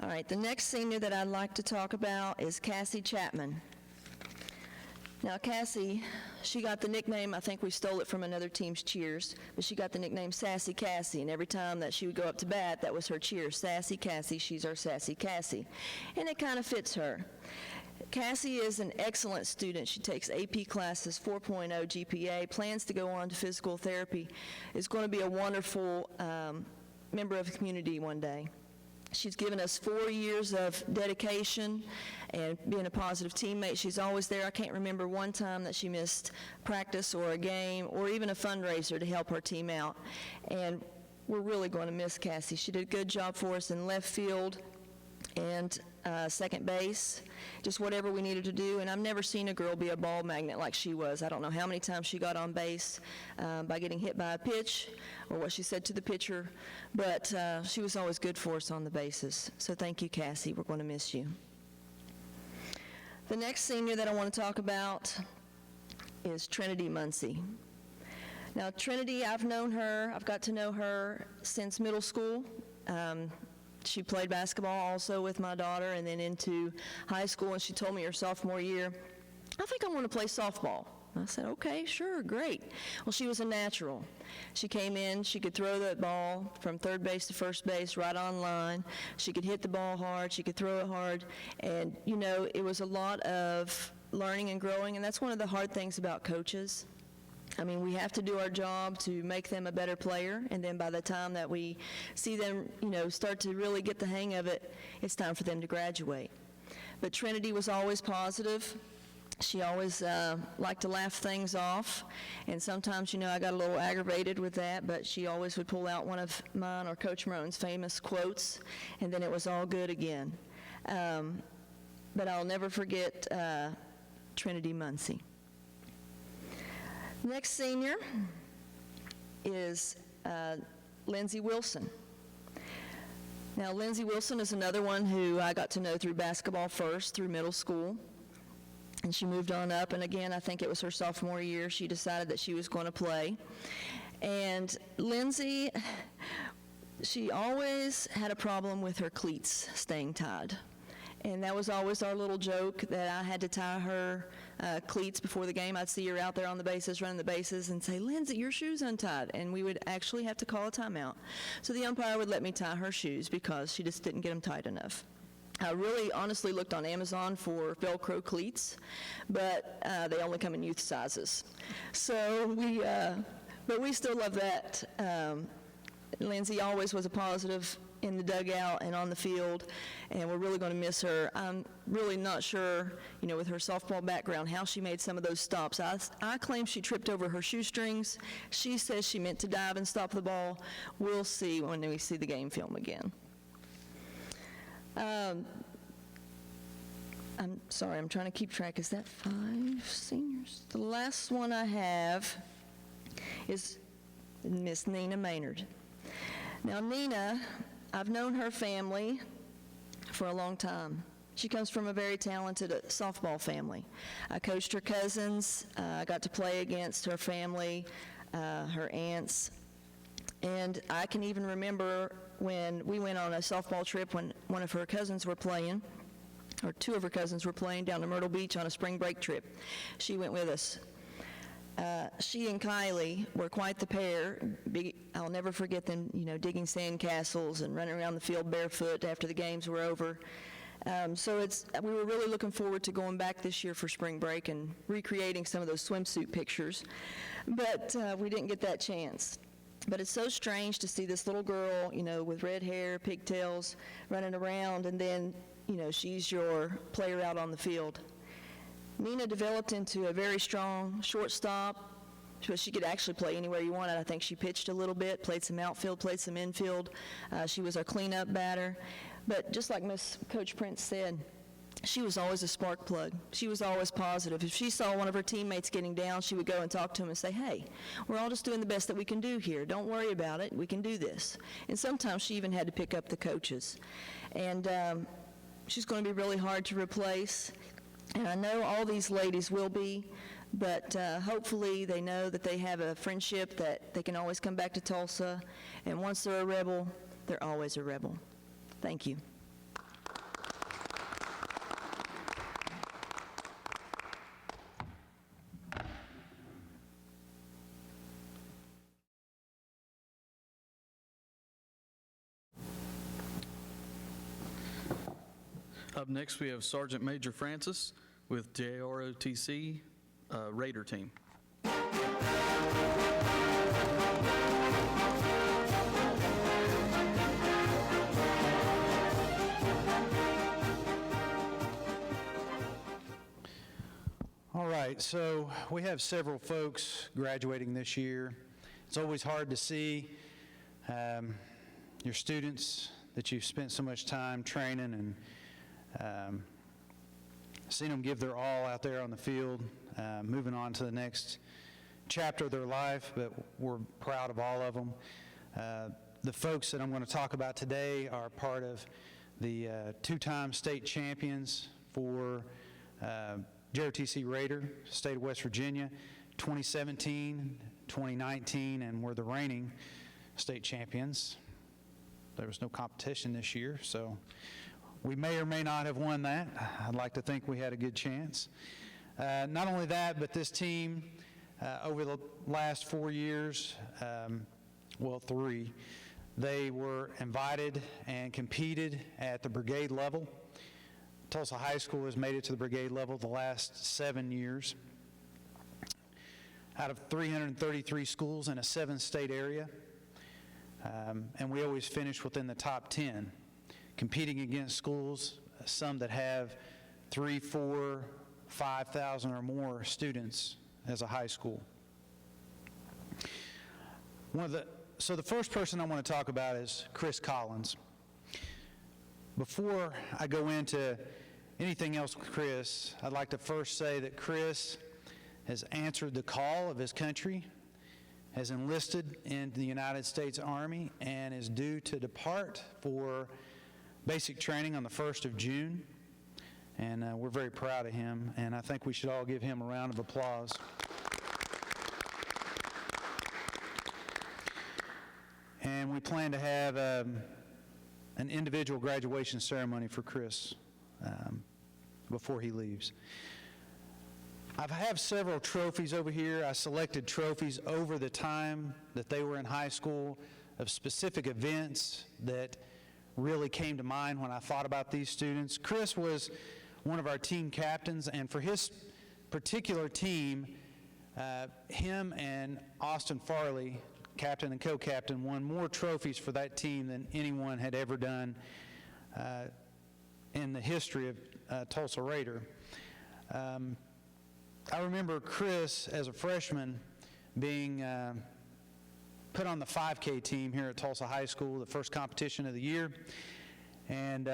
All right, the next senior that I'd like to talk about is Cassie Chapman. Now, Cassie, she got the nickname, I think we stole it from another team's cheers, but she got the nickname Sassy Cassie, and every time that she would go up to bat, that was her cheer. Sassy Cassie, she's our Sassy Cassie. And it kind of fits her. Cassie is an excellent student. She takes AP classes, 4.0 GPA, plans to go on to physical therapy, is going to be a wonderful member of the community one day. She's given us 4 years of dedication and being a positive teammate. She's always there. I can't remember one time that she missed practice or a game or even a fundraiser to help her team out. And we're really going to miss Cassie. She did a good job for us in left field and second base, just whatever we needed to do. And I've never seen a girl be a ball magnet like she was. I don't know how many times she got on base by getting hit by a pitch or what she said to the pitcher, but she was always good for us on the bases. So thank you, Cassie. We're going to miss you. The next senior that I want to talk about is Trinity Muncie. Now, Trinity, I've known her. I've got to know her since middle school. She played basketball also with my daughter and then into high school, and she told me her sophomore year, I think I want to play softball. I said, okay, sure, great. Well, she was a natural. She came in, she could throw the ball from third base to first base right on line. She could hit the ball hard, she could throw it hard, and, you know, it was a lot of learning and growing, and that's one of the hard things about coaches. I mean, we have to do our job to make them a better player, and then by the time that we see them, you know, start to really get the hang of it, it's time for them to graduate. But Trinity was always positive. She always liked to laugh things off, and sometimes, you know, I got a little aggravated with that, but she always would pull out one of mine or Coach Marone's famous quotes, and then it was all good again. But I'll never forget Trinity Muncie. Next senior is Lindsay Wilson. Now, Lindsay Wilson is another one who I got to know through basketball first, through middle school. And she moved on up, and again, I think it was her sophomore year, she decided that she was going to play. And Lindsay, she always had a problem with her cleats staying tied. And that was always our little joke, that I had to tie her cleats before the game. I'd see her out there on the bases, running the bases, and say, Lindsay, your shoe's untied. And we would actually have to call a timeout. So the umpire would let me tie her shoes because she just didn't get them tight enough. I really honestly looked on Amazon for Velcro cleats, but they only come in youth sizes. So but we still love that. Lindsay always was a positive in the dugout and on the field, and we're really going to miss her. I'm really not sure, with her softball background, how she made some of those stops. I claim she tripped over her shoestrings. She says she meant to dive and stop the ball. We'll see when we see the game film again. I'm sorry, I'm trying to keep track. Is that 5 seniors? The last one I have is Miss Nina Maynard. Now, Nina, I've known her family for a long time. She comes from a very talented softball family. I coached her cousins. I got to play against her family, her aunts. And I can even remember when we went on a softball trip when one of her cousins were playing, or 2 of her cousins were playing down to Myrtle Beach on a spring break trip. She went with us. She and Kylie were quite the pair. I'll never forget them, digging sand castles and running around the field barefoot after the games were over. So we were really looking forward to going back this year for spring break and recreating some of those swimsuit pictures, but we didn't get that chance. But it's so strange to see this little girl, with red hair, pigtails, running around, and then, she's your player out on the field. Nina developed into a very strong shortstop, so she could actually play anywhere you wanted. I think she pitched a little bit, played some outfield, played some infield. She was our cleanup batter. But just like Coach Prince said, she was always a spark plug. She was always positive. If she saw one of her teammates getting down, she would go and talk to him and say, hey, we're all just doing the best that we can do here. Don't worry about it. We can do this. And sometimes she even had to pick up the coaches. And she's going to be really hard to replace. And I know all these ladies will be, but hopefully they know that they have a friendship that they can always come back to Tulsa. And once they're a rebel, they're always a rebel. Thank you. Up next, we have Sergeant Major Francis with JROTC Raider Team. All right, so we have several folks graduating this year. It's always hard to see your students that you've spent so much time training and seen them give their all out there on the field, moving on to the next chapter of their life, but we're proud of all of them. The folks that I'm going to talk about today are part of the 2-time state champions for JROTC Raider, state of West Virginia, 2017, 2019, and we're the reigning state champions. There was no competition this year, so we may or may not have won that. I'd like to think we had a good chance. Not only that, but this team, over the last 4 years, 3, they were invited and competed at the brigade level. Tulsa High School has made it to the brigade level the last 7 years. Out of 333 schools in a 7-state area, and we always finish within the top 10. Competing against schools, some that have 3, 4, 5,000 or more students as a high school. So the first person I want to talk about is Chris Collins. Before I go into anything else with Chris, I'd like to first say that Chris has answered the call of his country, has enlisted in the United States Army, and is due to depart for basic training on the 1st of June, and we're very proud of him, and I think we should all give him a round of applause. And we plan to have an individual graduation ceremony for Chris before he leaves. I have several trophies over here. I selected trophies over the time that they were in high school of specific events that really came to mind when I thought about these students. Chris was one of our team captains, and for his particular team, him and Austin Farley captain and co-captain, won more trophies for that team than anyone had ever done in the history of Tulsa Raider. I remember Chris, as a freshman, being put on the 5K team here at Tulsa High School, the first competition of the year, and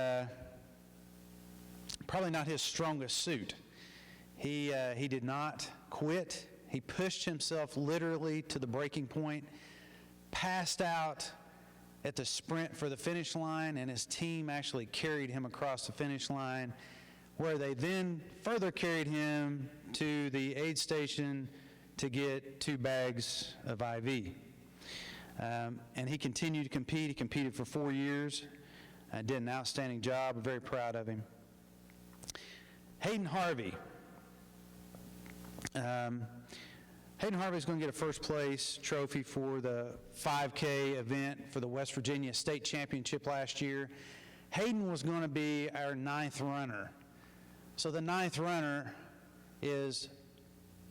probably not his strongest suit. He did not quit. He pushed himself literally to the breaking point, passed out at the sprint for the finish line, and his team actually carried him across the finish line, where they then further carried him to the aid station to get 2 bags of IV. And he continued to compete. He competed for 4 years, did an outstanding job. I'm very proud of him. Hayden Harvey. Hayden Harvey's going to get a first place trophy for the 5K event for the West Virginia State Championship last year. Hayden was going to be our 9th runner. So the 9th runner is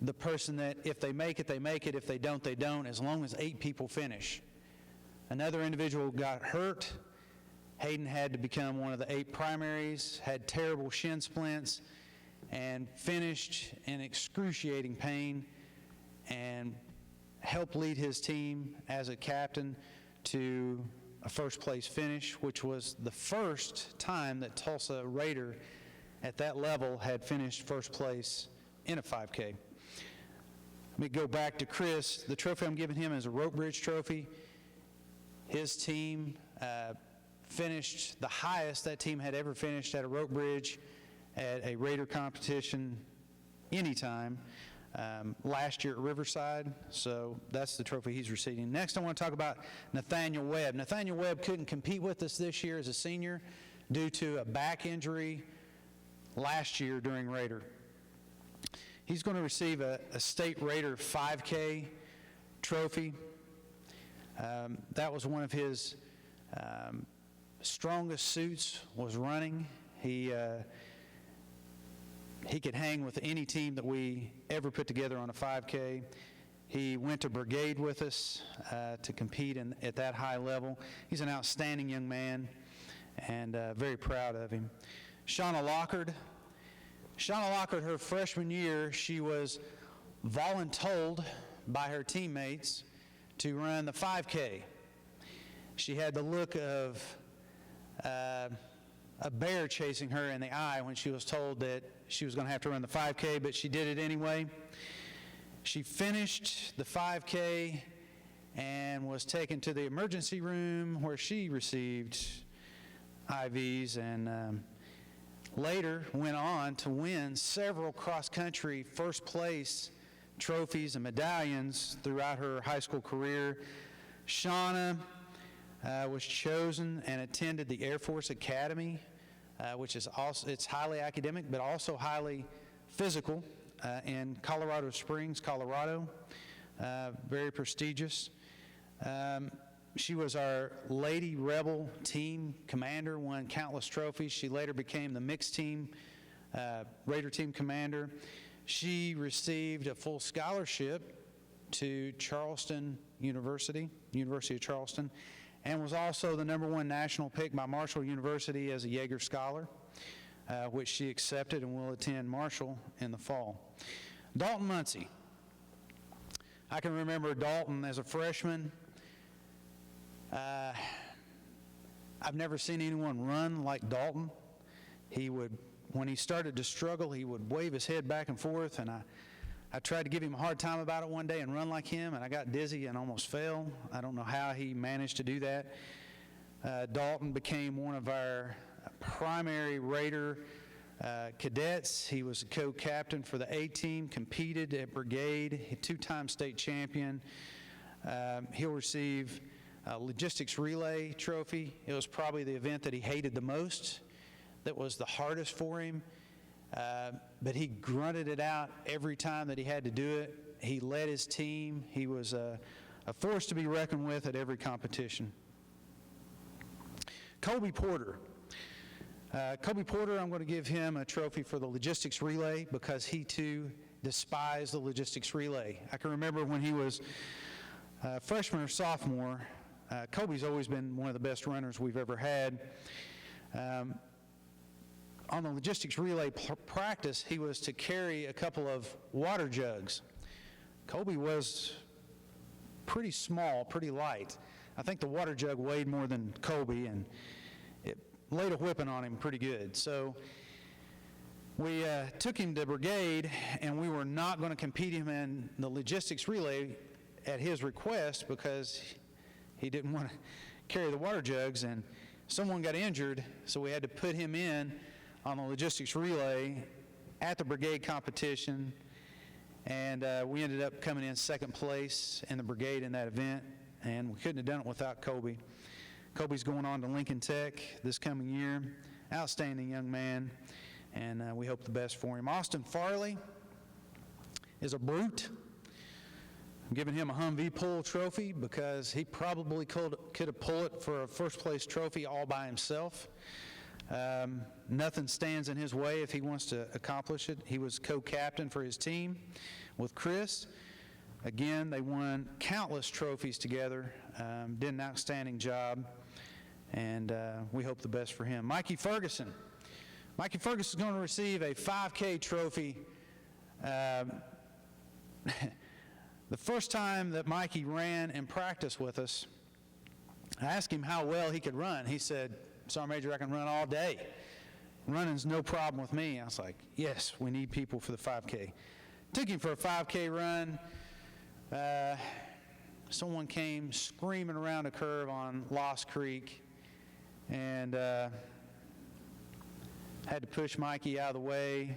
the person that if they make it, they make it. If they don't, they don't, as long as 8 people finish. Another individual got hurt. Hayden had to become one of the 8 primaries, had terrible shin splints, and finished in excruciating pain, and helped lead his team as a captain to a first place finish, which was the first time that Tulsa Raider at that level had finished first place in a 5K. Let me go back to Chris. The trophy I'm giving him is a rope bridge trophy. His team finished the highest that team had ever finished at a rope bridge at a Raider competition anytime last year at Riverside. So that's the trophy he's receiving. Next, I want to talk about Nathaniel Webb. Nathaniel Webb couldn't compete with us this year as a senior due to a back injury last year during Raider. He's going to receive a State Raider 5K trophy. That was one of his strongest suits, was running. He could hang with any team that we ever put together on a 5K. He went to brigade with us to compete at that high level. He's an outstanding young man, and very proud of him. Shauna Lockard. Shauna Lockard, her freshman year, she was voluntold by her teammates to run the 5K. She had the look of a bear chasing her in the eye when she was told that she was going to have to run the 5K, but she did it anyway. She finished the 5K and was taken to the emergency room where she received IVs, and later went on to win several cross-country first place trophies and medallions throughout her high school career. Shauna was chosen and attended the Air Force Academy, which is also, it's highly academic but also highly physical, in Colorado Springs, Colorado. Very prestigious. She was our Lady Rebel team commander, won countless trophies. She later became the mixed team Raider team commander. She received a full scholarship to Charleston University, University of Charleston, and was also the #1 national pick by Marshall University as a Jaeger Scholar, which she accepted and will attend Marshall in the fall. Dalton Muncie. I can remember Dalton as a freshman. I've never seen anyone run like Dalton. He would, when he started to struggle, he would wave his head back and forth, and I tried to give him a hard time about it one day and run like him, and I got dizzy and almost fell. I don't know how he managed to do that. Dalton became one of our primary Raider cadets. He was a co-captain for the A team, competed at brigade, a 2-time state champion. He'll receive a logistics relay trophy. It was probably the event that he hated the most, that was the hardest for him, but he grunted it out every time that he had to do it. He led his team. He was a force to be reckoned with at every competition. Kobe Porter. Kobe Porter, I'm going to give him a trophy for the logistics relay because he too despised the logistics relay. I can remember when he was Freshman or sophomore, Kobe's always been one of the best runners we've ever had. On the logistics relay practice, he was to carry a couple of water jugs. Kobe was pretty small, pretty light. I think the water jug weighed more than Kobe, and it laid a whipping on him pretty good. So we took him to brigade, and we were not going to compete him in the logistics relay at his request because he didn't want to carry the water jugs, and someone got injured, so we had to put him in on the logistics relay at the brigade competition, and we ended up coming in second place in the brigade in that event, and we couldn't have done it without Kobe. Kobe's going on to Lincoln Tech this coming year. Outstanding young man, and we hope the best for him. Austin Farley is a brute. I'm giving him a Humvee pull trophy because he probably could have pulled it for a first place trophy all by himself. Nothing stands in his way if he wants to accomplish it. He was co-captain for his team with Chris. Again, they won countless trophies together, did an outstanding job, and we hope the best for him. Mikey Ferguson. Mikey Ferguson is going to receive a 5K trophy. The first time that Mikey ran in practice with us, I asked him how well he could run. He said, "Sergeant Major, I can run all day. Running's no problem with me." I was like, yes, we need people for the 5K. Took him for a 5K run. Someone came screaming around a curve on Lost Creek, and had to push Mikey out of the way.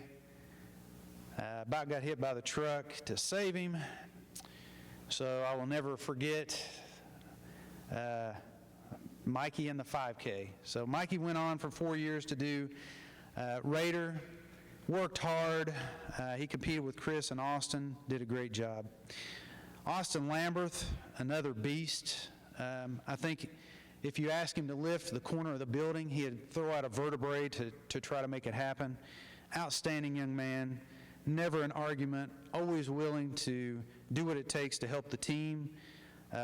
About got hit by the truck to save him. So I will never forget Mikey in the 5K. So Mikey went on for 4 years to do Raider, worked hard. He competed with Chris and Austin, did a great job. Austin Lamberth, another beast. I think if you ask him to lift the corner of the building, he'd throw out a vertebrae to try to make it happen. Outstanding young man, never an argument, always willing to do what it takes to help the team,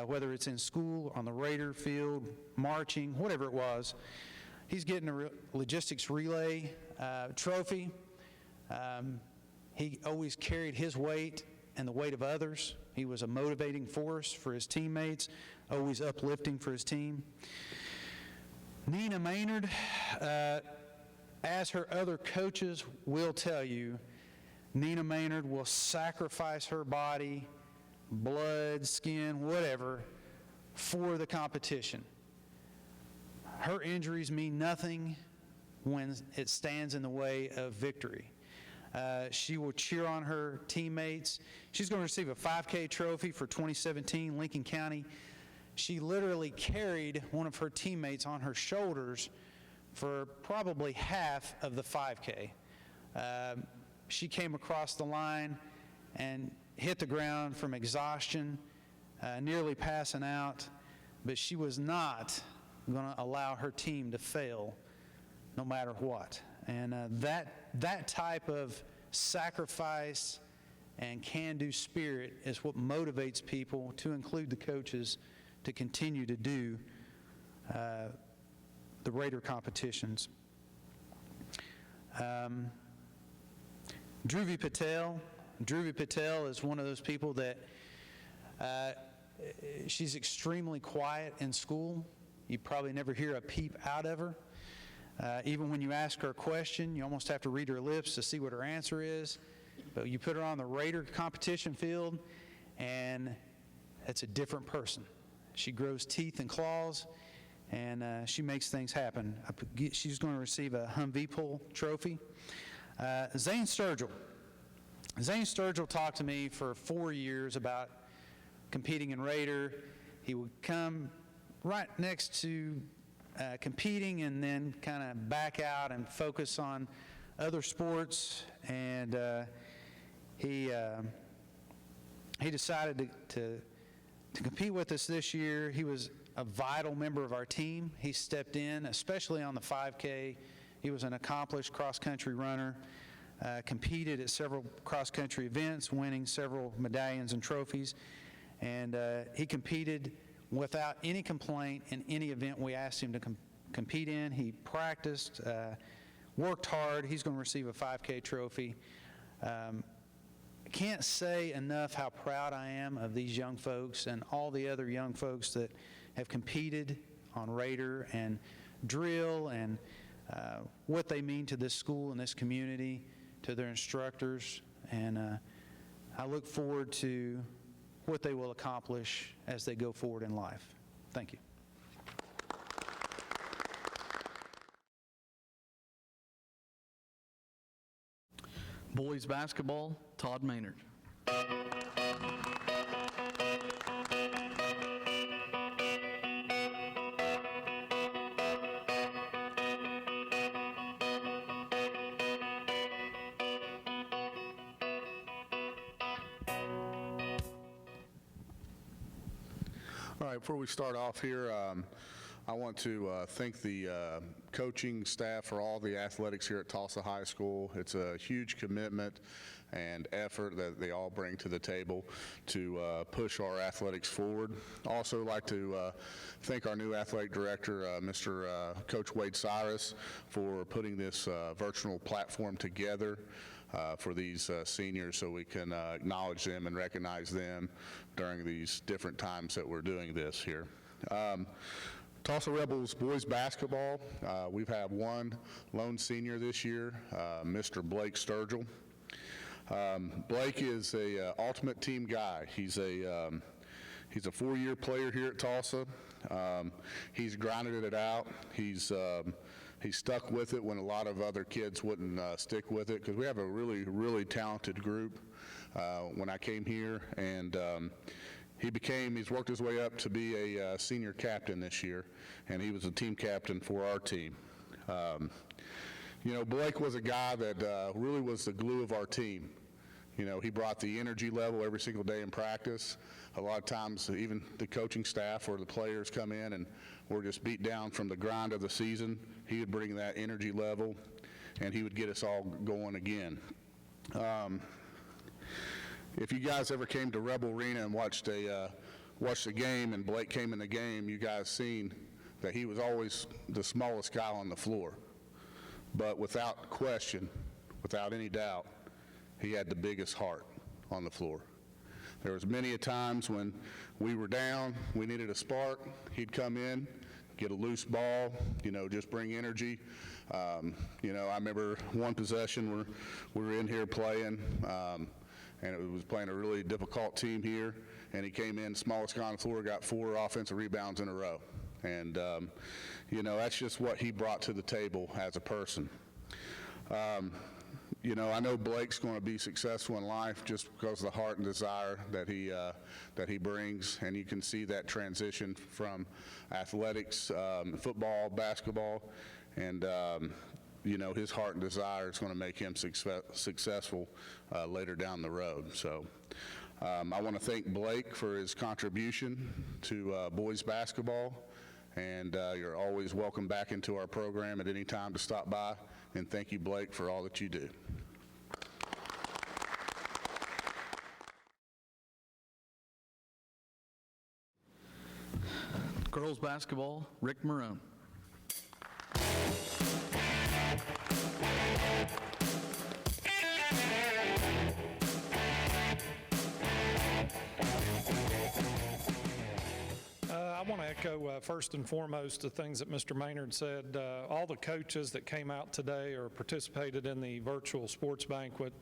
whether it's in school, on the Raider field, marching, whatever it was. He's getting a logistics relay trophy. He always carried his weight and the weight of others. He was a motivating force for his teammates, always uplifting for his team. Nina Maynard, as her other coaches will tell you, Nina Maynard will sacrifice her body, blood, skin, whatever, for the competition. Her injuries mean nothing when it stands in the way of victory. She will cheer on her teammates. She's going to receive a 5K trophy for 2017 Lincoln County. She literally carried one of her teammates on her shoulders for probably half of the 5K. She came across the line and hit the ground from exhaustion, nearly passing out, but she was not going to allow her team to fail no matter what. And that type of sacrifice and can-do spirit is what motivates people, to include the coaches, to continue to do the Raider competitions. Dhruvi Patel. Dhruvi Patel is one of those people that she's extremely quiet in school. You probably never hear a peep out of her. Even when you ask her a question, you almost have to read her lips to see what her answer is. But you put her on the Raider competition field, and it's a different person. She grows teeth and claws, and she makes things happen. She's going to receive a Humvee pull trophy. Zane Sturgill. Zane Sturgill talked to me for 4 years about competing in Raider. He would come right next to competing and then kind of back out and focus on other sports. And he decided to compete with us this year. He was a vital member of our team. He stepped in, especially on the 5K. He was an accomplished cross-country runner, competed at several cross-country events, winning several medallions and trophies. And he competed without any complaint in any event we asked him to compete in. He practiced, worked hard. He's going to receive a 5K trophy. I can't say enough how proud I am of these young folks and all the other young folks that have competed on Raider and drill, and what they mean to this school and this community, to their instructors. And I look forward to what they will accomplish as they go forward in life. Thank you. Boys basketball, Todd Maynard. All right, before we start off here, I want to thank the coaching staff for all the athletics here at Tulsa High School. It's a huge commitment and effort that they all bring to the table to push our athletics forward. Also like to thank our new athletic director, Mr. Coach Wade Cyrus, for putting this virtual platform together for these seniors, so we can acknowledge them and recognize them during these different times that we're doing this here. Tulsa Rebels boys basketball, we've had one lone senior this year, Mr. Blake Sturgill. Blake is a ultimate team guy. He's a 4-year player here at Tulsa. He's grinded it out. He's stuck with it when a lot of other kids wouldn't stick with it, because we have a really, really talented group. When I came here, and he's worked his way up to be a senior captain this year, and he was a team captain for our team. You know, Blake was a guy that really was the glue of our team. You know, he brought the energy level every single day in practice. A lot of times, even the coaching staff or the players come in and we're just beat down from the grind of the season. He would bring that energy level, and he would get us all going again. If you guys ever came to Rebel Arena and watched a game and Blake came in the game, you guys seen that he was always the smallest guy on the floor. But without question, without any doubt, he had the biggest heart on the floor. There was many a times when we were down, we needed a spark, he'd come in, get a loose ball, you know, just bring energy. You know, I remember one possession where we were in here playing, and it was playing a really difficult team here, and he came in, smallest guy on the floor, got 4 offensive rebounds in a row. And, you know, that's just what he brought to the table as a person. You know, I know Blake's going to be successful in life just because of the heart and desire that he brings, and you can see that transition from athletics, football, basketball, and you know, his heart and desire is going to make him successful later down the road. So I want to thank Blake for his contribution to boys basketball, and you're always welcome back into our program at any time to stop by. And thank you, Blake, for all that you do. Girls basketball, Rick Marone. I want to echo first and foremost the things that Mr. Maynard said. All the coaches that came out today or participated in the virtual sports banquet,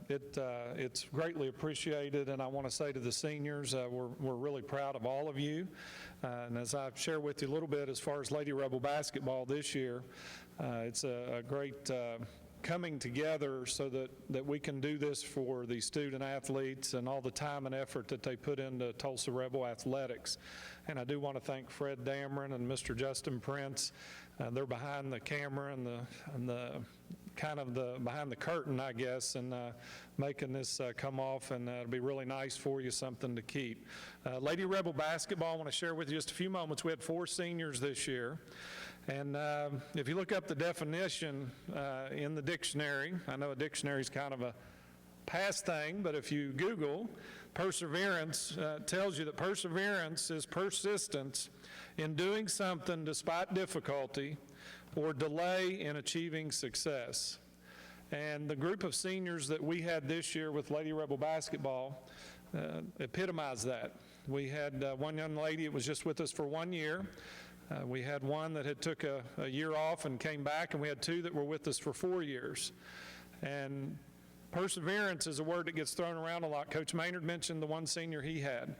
it's greatly appreciated, and I want to say to the seniors, we're really proud of all of you. And as I've shared with you a little bit as far as Lady Rebel basketball this year, it's a great coming together so that we can do this for the student athletes and all the time and effort that they put into Tulsa Rebel athletics. And I do want to thank Fred Dameron and Mr. Justin Prince. They're behind the camera and the kind of the behind the curtain, I guess, and making this come off, and it'll be really nice for you, something to keep. Lady Rebel basketball, I want to share with you just a few moments. We had 4 seniors this year. And if you look up the definition in the dictionary, I know a dictionary is kind of a past thing, but if you Google perseverance, tells you that perseverance is persistence in doing something despite difficulty or delay in achieving success. And the group of seniors that we had this year with Lady Rebel basketball epitomized that. We had one young lady that was just with us for 1 year. We had one that had took a year off and came back, and we had two that were with us for 4 years. And perseverance is a word that gets thrown around a lot. Coach Maynard mentioned the one senior he had.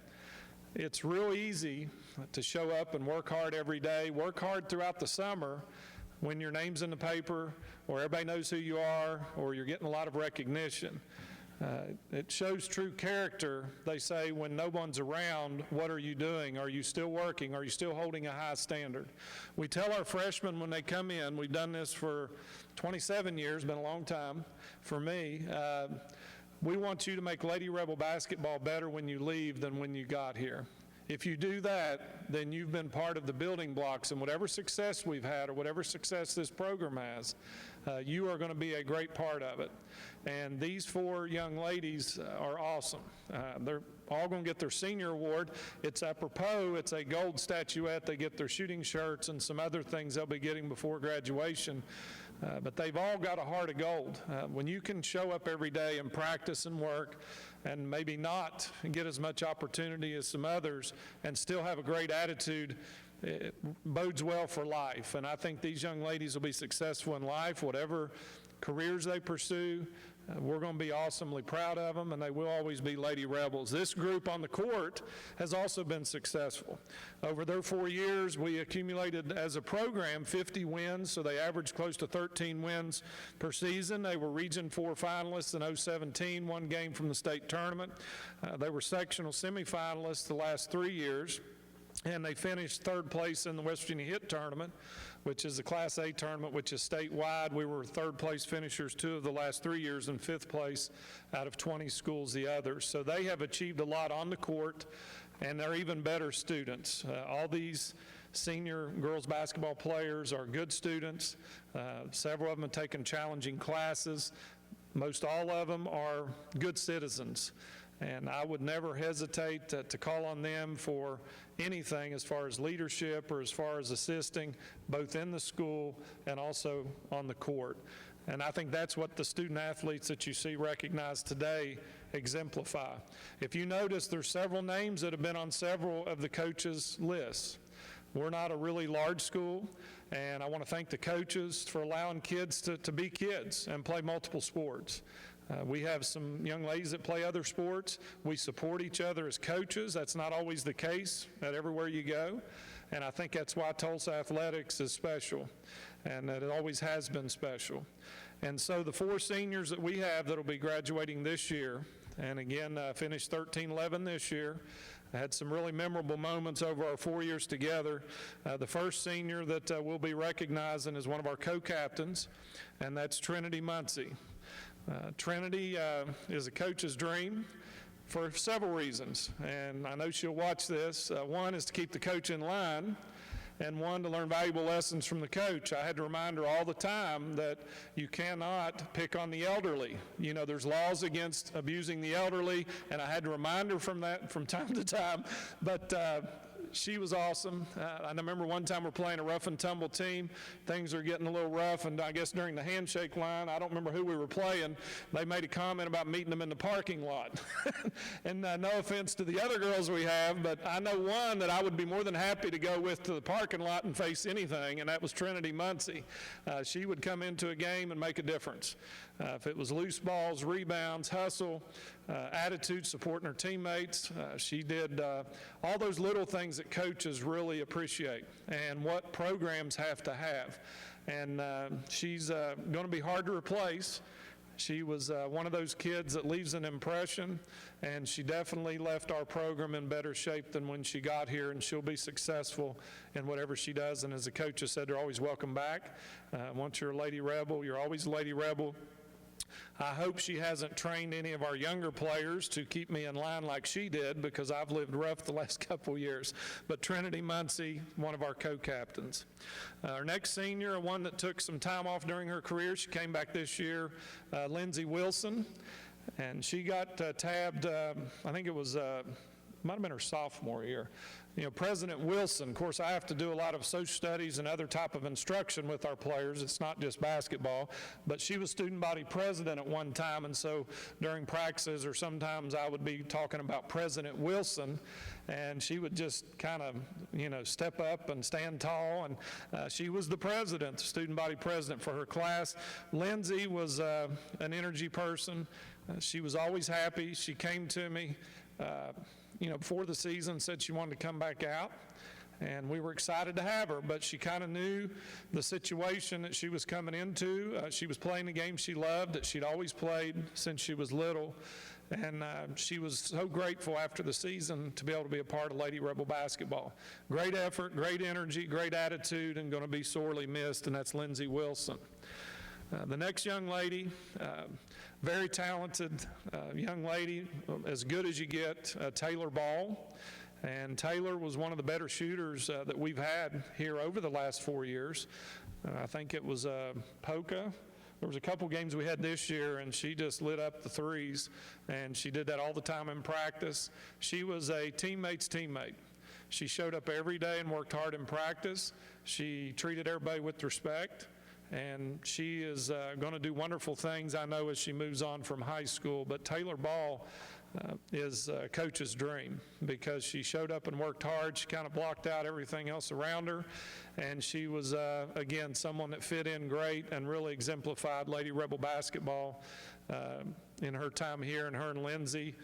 It's real easy to show up and work hard every day, work hard throughout the summer when your name's in the paper or everybody knows who you are or you're getting a lot of recognition. It shows true character, they say, when no one's around. What are you doing? Are you still working? Are you still holding a high standard? We tell our freshmen when they come in, we've done this for 27 years, been a long time for me, we want you to make Lady Rebel basketball better when you leave than when you got here. If you do that, then you've been part of the building blocks, and whatever success we've had or whatever success this program has, you are going to be a great part of it. And these 4 young ladies are awesome. They're all going to get their senior award. It's apropos, it's a gold statuette. They get their shooting shirts and some other things they'll be getting before graduation. But they've all got a heart of gold. When you can show up every day and practice and work and maybe not get as much opportunity as some others and still have a great attitude, it bodes well for life. And I think these young ladies will be successful in life, whatever careers they pursue. We're going to be awesomely proud of them, and they will always be Lady Rebels. This group on the court has also been successful. Over their 4 years, we accumulated as a program 50 wins, so they averaged close to 13 wins per season. They were Region 4 finalists in 2017, 1 game from the state tournament. They were sectional semifinalists the last 3 years. And they finished 3rd place in the West Virginia HIT tournament, which is the Class A tournament, which is statewide. We were 3rd place finishers 2 of the last 3 years and 5th place out of 20 schools the others. So they have achieved a lot on the court, and they're even better students. All these senior girls basketball players are good students. Several of them have taken challenging classes. Most all of them are good citizens. And I would never hesitate to call on them for anything as far as leadership or as far as assisting, both in the school and also on the court. And I think that's what the student athletes that you see recognized today exemplify. If you notice, there's several names that have been on several of the coaches' lists. We're not a really large school, and I want to thank the coaches for allowing kids to be kids and play multiple sports. We have some young ladies that play other sports. We support each other as coaches. That's not always the case at everywhere you go. And I think that's why Tulsa athletics is special, and that it always has been special. And so the 4 seniors that we have that will be graduating this year, and again, finished 13-11 this year, I had some really memorable moments over our 4 years together. The first senior that we'll be recognizing is one of our co-captains, and that's Trinity Muncie. Trinity is a coach's dream for several reasons, and I know she'll watch this. One is to keep the coach in line, and one to learn valuable lessons from the coach. I had to remind her all the time that you cannot pick on the elderly. You know, there's laws against abusing the elderly, and I had to remind her from that from time to time, but she was awesome. I remember one time we're playing a rough and tumble team. Things are getting a little rough, and I guess during the handshake line, I don't remember who we were playing, they made a comment about meeting them in the parking lot. And no offense to the other girls we have, but I know one that I would be more than happy to go with to the parking lot and face anything, and that was Trinity Muncie. She would come into a game and make a difference. If it was loose balls, rebounds, hustle, attitude, supporting her teammates, she did all those little things that coaches really appreciate and what programs have to have. And she's going to be hard to replace. She was one of those kids that leaves an impression, and she definitely left our program in better shape than when she got here, and she'll be successful in whatever she does. And as the coach has said, they're always welcome back. Once you're a Lady Rebel, you're always a Lady Rebel. I hope she hasn't trained any of our younger players to keep me in line like she did, because I've lived rough the last couple years. But Trinity Muncie, one of our co-captains. Our next senior, one that took some time off during her career, she came back this year, Lindsay Wilson. And she got tabbed, I think it was, might have been her sophomore year. You know, President Wilson, of course, I have to do a lot of social studies and other type of instruction with our players. It's not just basketball, but she was student body president at one time, and so during practices or sometimes I would be talking about President Wilson, and she would just kind of, you know, step up and stand tall, and she was the president, the student body president for her class. Lindsay was an energy person. She was always happy. She came to me you know, before the season, said she wanted to come back out, and we were excited to have her, but she kind of knew the situation that she was coming into. She was playing the game she loved, that she'd always played since she was little, and she was so grateful after the season to be able to be a part of Lady Rebel basketball. Great effort, great energy, great attitude, and going to be sorely missed, and that's Lindsay Wilson. The next young lady, very talented young lady, as good as you get, Taylor Ball. And Taylor was one of the better shooters that we've had here over the last 4 years. I think it was Polka. There was a couple games we had this year, and she just lit up the threes, and she did that all the time in practice. She was a teammate's teammate. She showed up every day and worked hard in practice. She treated everybody with respect. And she is going to do wonderful things, I know, as she moves on from high school. But Taylor Ball is Coach's dream because she showed up and worked hard. She kind of blocked out everything else around her. And she was, again, someone that fit in great and really exemplified Lady Rebel basketball in her time here. And her and Lindsay,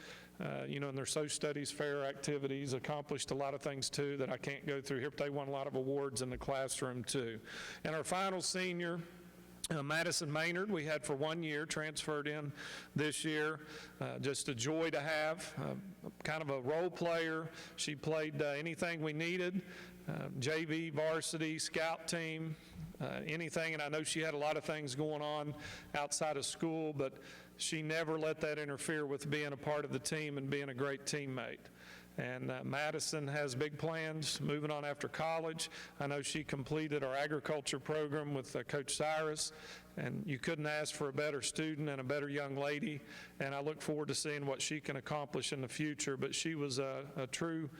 you know, in their social studies fair activities, accomplished a lot of things too that I can't go through here, but they won a lot of awards in the classroom too. And our final senior, Madison Maynard, we had for 1 year, transferred in this year. Just a joy to have, kind of a role player. She played anything we needed, JV, varsity, scout team, anything, and I know she had a lot of things going on outside of school, but she never let that interfere with being a part of the team and being a great teammate. And Madison has big plans moving on after college. I know she completed our agriculture program with Coach Cyrus, and you couldn't ask for a better student and a better young lady, and I look forward to seeing what she can accomplish in the future. But she was a true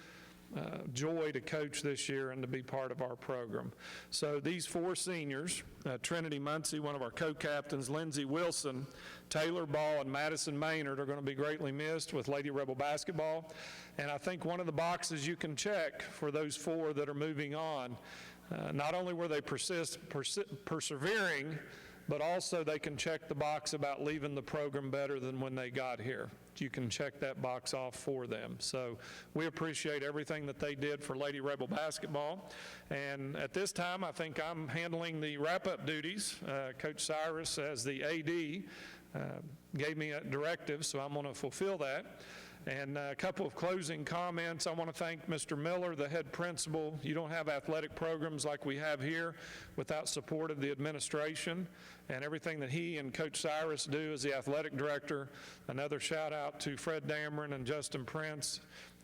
joy to coach this year and to be part of our program. So these 4 seniors, Trinity Muncie, one of our co-captains, Lindsay Wilson, Taylor Ball, and Madison Maynard are going to be greatly missed with Lady Rebel basketball. And I think one of the boxes you can check for those 4 that are moving on, not only were they persevering, but also they can check the box about leaving the program better than when they got here. You can check that box off for them. So we appreciate everything that they did for Lady Rebel basketball. And at this time, I think I'm handling the wrap-up duties. Coach Cyrus, as the AD, gave me a directive, so I'm going to fulfill that. And a couple of closing comments. I want to thank Mr. Miller, the head principal. You don't have athletic programs like we have here without support of the administration and everything that he and Coach Cyrus do as the athletic director. Another shout out to Fred Dameron and Justin Prince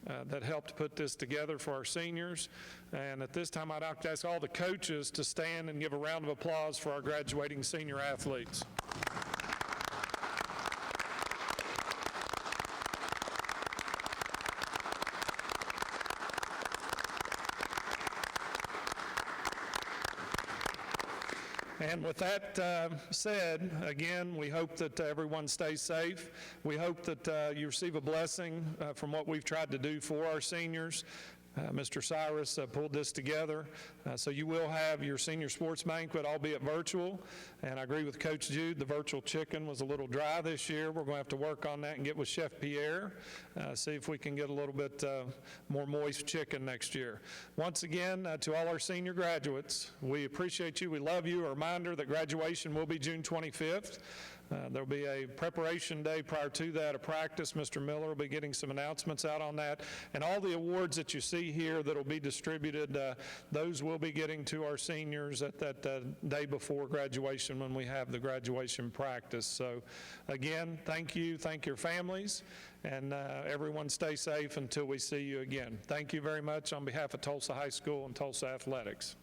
that helped put this together for our seniors. And at this time, I'd like to ask all the coaches to stand and give a round of applause for our graduating senior athletes. And with that said, again, we hope that everyone stays safe. We hope that you receive a blessing from what we've tried to do for our seniors. Mr. Cyrus pulled this together. So you will have your senior sports banquet, albeit virtual. And I agree with Coach Jude, the virtual chicken was a little dry this year. We're going to have to work on that and get with Chef Pierre, see if we can get a little bit more moist chicken next year. Once again, to all our senior graduates, we appreciate you. We love you. A reminder that graduation will be June 25th. There'll be a preparation day prior to that, a practice. Mr. Miller will be getting some announcements out on that. And all the awards that you see here that will be distributed, those will be getting to our seniors at that day before graduation when we have the graduation practice. So again, thank you, thank your families, and everyone stay safe until we see you again. Thank you very much on behalf of Tulsa High School and Tulsa Athletics.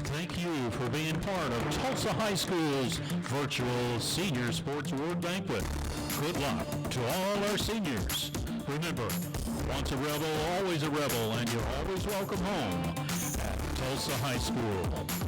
Thank you. you for being part of Tulsa High School's virtual Senior Sports Award Banquet. Good luck to all our seniors. Remember, once a rebel, always a rebel, and you're always welcome home at Tulsa High School.